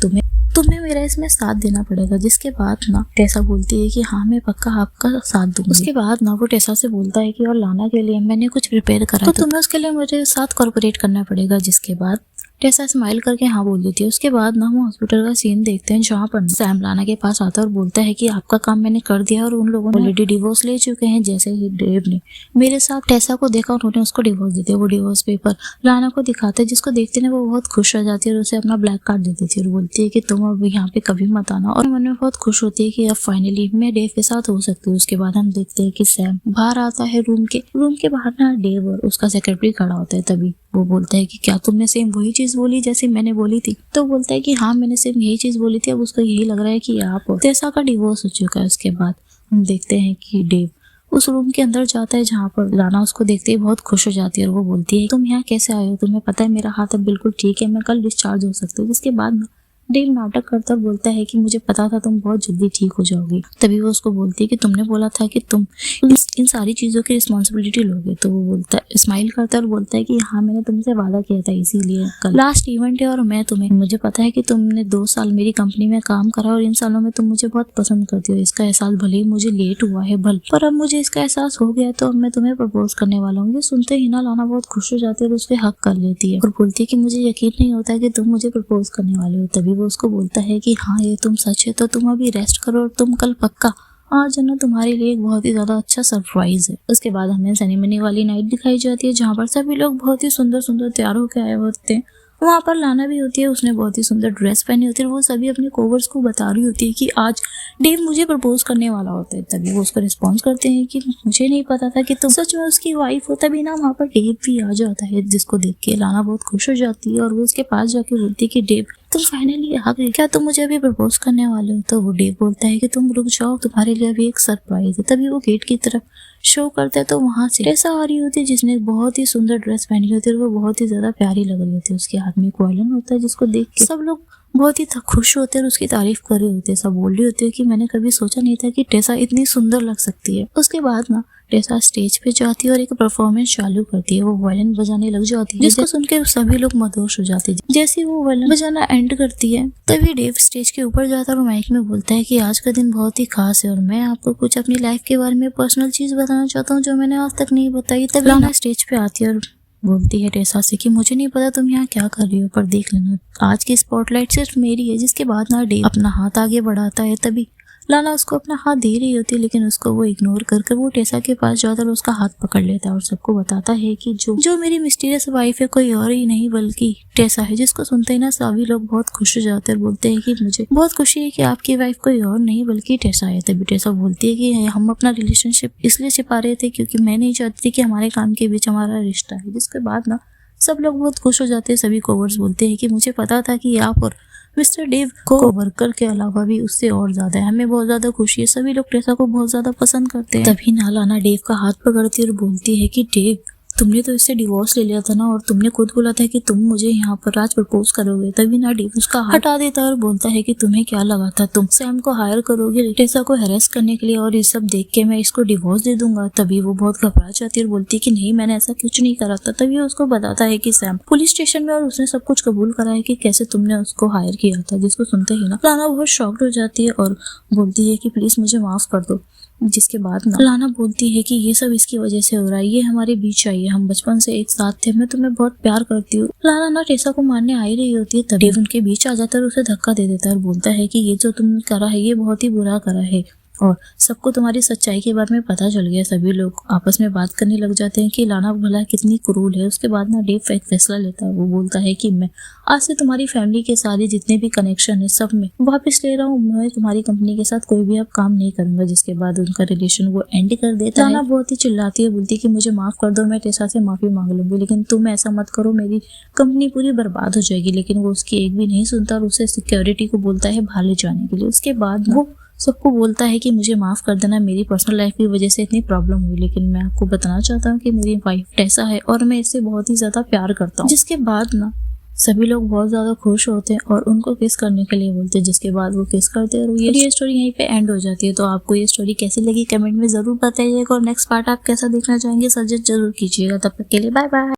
तुम्हें मेरा इसमें साथ देना पड़ेगा। जिसके बाद ना टेसा बोलती है कि हाँ मैं पक्का आपका साथ दूंगी। उसके बाद ना वो टेसा से बोलता है कि और लाना के लिए मैंने कुछ प्रिपेयर करा, तो तुम्हें उसके लिए मुझे साथ कॉर्पोरेट करना पड़ेगा। जिसके बाद टेसा स्माइल करके हाँ बोल देती है। उसके बाद ना हम हॉस्पिटल का सीन देखते हैं, जहाँ पर सैम लाना के पास आता है और बोलता है कि आपका काम मैंने कर दिया और उन लोगों ने ऑलरेडी डिवोर्स ले चुके हैं। जैसे ही डेव ने मेरे साथ टेसा को देखा, उन्होंने उसको डिवोर्स देते। वो डिवोर्स पेपर लाना को दिखाते हैं, जिसको देखते हैं वो बहुत खुश हो जाती है और उसे अपना ब्लैक कार्ड दे देती है और बोलती है कि तुम अब यहाँ पे कभी मत आना। और मन में बहुत खुश होती है कि अब फाइनली मैं डेव के साथ हो सकती हूँ। उसके बाद हम देखते हैं कि सैम बाहर आता है रूम के बाहर ना डेव और उसका सेक्रेटरी खड़ा होता है। तभी वो बोलता है कि क्या तुमने सेम वही चीज बोली जैसे मैंने बोली थी। तो बोलता है कि हाँ मैंने सेम यही चीज बोली थी। अब उसको यही लग रहा है कि आप टेसा का डिवोर्स हो चुका है। उसके बाद हम देखते हैं कि डेव उस रूम के अंदर जाता है, जहाँ पर लाना उसको देखते ही बहुत खुश हो जाती है और वो बोलती है तुम यहाँ कैसे आए हो, तुम्हें पता है मेरा हाथ अब बिल्कुल ठीक है, मैं कल डिस्चार्ज हो सकती हूँ। जिसके बाद डेव नाटक करता और बोलता है कि मुझे पता था तुम बहुत जल्दी ठीक हो जाओगी। तभी वो उसको बोलती है कि तुमने बोला था कि तुम इन सारी चीजों की रिस्पॉन्सिबिलिटी लोगे। तो वो बोलता है, स्माइल करता है और बोलता है कि हाँ मैंने तुमसे वादा किया था, इसीलिए कल लास्ट इवेंट है और मैं तुम्हें, मुझे पता है कि तुमने 2 साल मेरी कंपनी में काम करा और इन सालों में तुम मुझे बहुत पसंद करती हो। इसका एहसास भले ही मुझे लेट हुआ है पर अब मुझे इसका एहसास हो गया तो अब मैं तुम्हें प्रपोज करने वाला हूँ। ये सुनते ही ना लाना बहुत खुश हो जाती है और उसके हक कर लेती है और बोलती है कि मुझे यकीन नहीं होता है कि तुम मुझे प्रपोज करने वाले हो। तभी वो उसको बोलता है कि हाँ ये तुम सच है, तो तुम अभी रेस्ट करो और तुम कल पक्का आज ना तुम्हारे लिए एक बहुत ही ज्यादा अच्छा सरप्राइज है। उसके बाद हमें सेरेमनी वाली नाइट दिखाई जाती है जहाँ पर सभी लोग बहुत ही सुंदर सुंदर तैयार होकर आए होते हैं। वहाँ पर लाना भी होती है, उसने बहुत ही सुंदर ड्रेस पहनी होती है। वो सभी अपने कोवर्स को बता रही होती है कि आज डेव मुझे प्रपोज करने वाला होता है। तभी वो उसको रिस्पॉन्स करते हैं कि मुझे नहीं पता था कि तुम सच में उसकी वाइफ हो। तभी ना वहाँ पर डेव भी आ जाता है, जिसको देख के लाना बहुत खुश हो जाती है और वो उसके पास जाके बोलती है कि डेव तुम फाइनली आ गए, क्या तुम मुझे अभी प्रपोज करने वाले हो। तो वो डेव बोलता है कि तुम रुक जाओ, तुम्हारे लिए अभी एक सरप्राइज है। तभी वो गेट की तरफ शो करता है तो वहां से टेसा आ रही होती है जिसने बहुत ही सुंदर ड्रेस पहनी होती है और वो बहुत ही ज्यादा प्यारी लग रही होती है। उसके हाथ में एक वायलिन होता है जिसको देख के सब लोग बहुत ही खुश होते हैं और उसकी तारीफ कर रहे होते हैं। सब बोल रहे होते हैं कि मैंने कभी सोचा नहीं था कि टेसा इतनी सुंदर लग सकती है। उसके बाद ना टेसा स्टेज पे जाती है और एक परफॉर्मेंस चालू करती है। वो वायलिन बजाने लग जाती है जिसको सुन के सभी लोग मदहोश हो जाते हैं। जैसे वो वायलिन बजाना एंड करती है तभी डेव स्टेज के ऊपर जाता है और माइक में बोलता है कि आज का दिन बहुत ही खास है और मैं आपको कुछ अपनी लाइफ के बारे में पर्सनल चीज बताना चाहता हूँ जो मैंने आज तक नहीं बताई। तभी लाना स्टेज पे आती है और बोलती है टेसा से कि मुझे नहीं पता तुम यहाँ क्या कर रही हो, पर देख लेना आज की स्पॉटलाइट सिर्फ मेरी है। जिसके बाद ना डेव अपना हाथ आगे बढ़ाता है। तभी लाना उसको अपना हाथ दे रही होती है लेकिन उसको वो इग्नोर करके वो टेसा के पास जाता है और उसका हाथ पकड़ लेता है और सबको बताता है कि जो मेरी मिस्टीरियस वाइफ है कोई और ही नहीं बल्कि टेसा है। जिसको सुनते ही ना सभी लोग बहुत खुश हो जाते हैं और बोलते हैं कि मुझे बहुत खुशी है कि आपकी वाइफ कोई और नहीं बल्कि टेसा है। तभी टेसा बोलती है कि हम अपना रिलेशनशिप इसलिए छिपा रहे थे क्योंकि मैं नहीं चाहती थी कि हमारे काम के बीच हमारा रिश्ता है। जिसके बाद ना सब लोग बहुत खुश हो जाते हैं। सभी कोवर्स बोलते हैं कि मुझे पता था कि आप और मिस्टर डेव को वर्कर के अलावा भी उससे और ज्यादा है, हमें बहुत ज्यादा खुशी है। सभी लोग टेसा को बहुत ज्यादा पसंद करते हैं। तभी ना लाना डेव का हाथ पकड़ती है और बोलती है कि डेव तुमने तो इससे डिवोर्स ले लिया था ना और तुमने खुद बोला था कि तुम मुझे यहाँ पर आज प्रपोज करोगे। तभी ना डेव उसका हाथ हटा देता है और बोलता है कि तुम्हें क्या लगा था तुम सैम को हायर करोगे टेसा को हैरेस करने के लिए और ये सब देख के मैं इसको डिवोर्स दे दूंगा। तभी वो बहुत घबरा जाती है और बोलती है कि नहीं मैंने ऐसा कुछ नहीं करा था। तभी उसको बताता है कि सैम पुलिस स्टेशन में और उसने सब कुछ कबूल करा है कि कैसे तुमने उसको हायर किया था। जिसको सुनते ही ना लाना बहुत शॉक्ड हो जाती है और बोलती है कि प्लीज मुझे माफ कर दो। जिसके बाद ना लाना बोलती है कि ये सब इसकी वजह से हो रहा है, ये हमारे बीच आई है, हम बचपन से एक साथ थे, मैं तुम्हें बहुत प्यार करती हूँ। लाना ना टेसा को मारने आई रही होती है तभी उनके बीच आ जाता है और उसे धक्का दे देता है और बोलता है कि ये जो तुमने करा है ये बहुत ही बुरा करा है और सबको तुम्हारी सच्चाई के बारे में पता चल गया। सभी लोग आपस में बात करने लग जाते हैं कि लाना भला कितनी क्रूर है। उसके बाद ना डेव एक फैसला लेता है। वो बोलता है कि मैं आज से तुम्हारी फैमिली के सारे जितने भी कनेक्शन है सब में वापस ले रहा हूँ, मैं तुम्हारी कंपनी के साथ कोई भी अब काम नहीं करूंगा। जिसके बाद उनका रिलेशन वो एंड कर देता है। लाना बहुत ही चिल्लाती है, बोलती है कि मुझे माफ कर दो, मैं टेसा से माफी मांग लूंगी लेकिन तुम ऐसा मत करो, मेरी कंपनी पूरी बर्बाद हो जाएगी। लेकिन वो उसकी एक भी नहीं सुनता और उसे सिक्योरिटी को बोलता है बाहर ले जाने के लिए। उसके बाद वो सबको बोलता है कि मुझे माफ कर देना, मेरी पर्सनल लाइफ की वजह से इतनी प्रॉब्लम हुई, लेकिन मैं आपको बताना चाहता हूँ कि मेरी वाइफ टेसा है और मैं इससे बहुत ही ज्यादा प्यार करता हूँ। जिसके बाद ना सभी लोग बहुत ज्यादा खुश होते हैं और उनको किस करने के लिए बोलते हैं। जिसके बाद वो किस करते हैं और ये स्टोरी यहीं पे एंड हो जाती है। तो आपको ये स्टोरी कैसी लगी कमेंट में जरूर बताइएगा और नेक्स्ट पार्ट आप कैसा देखना चाहेंगे सजेस्ट जरूर कीजिएगा। तब तक के लिए बाय बाय।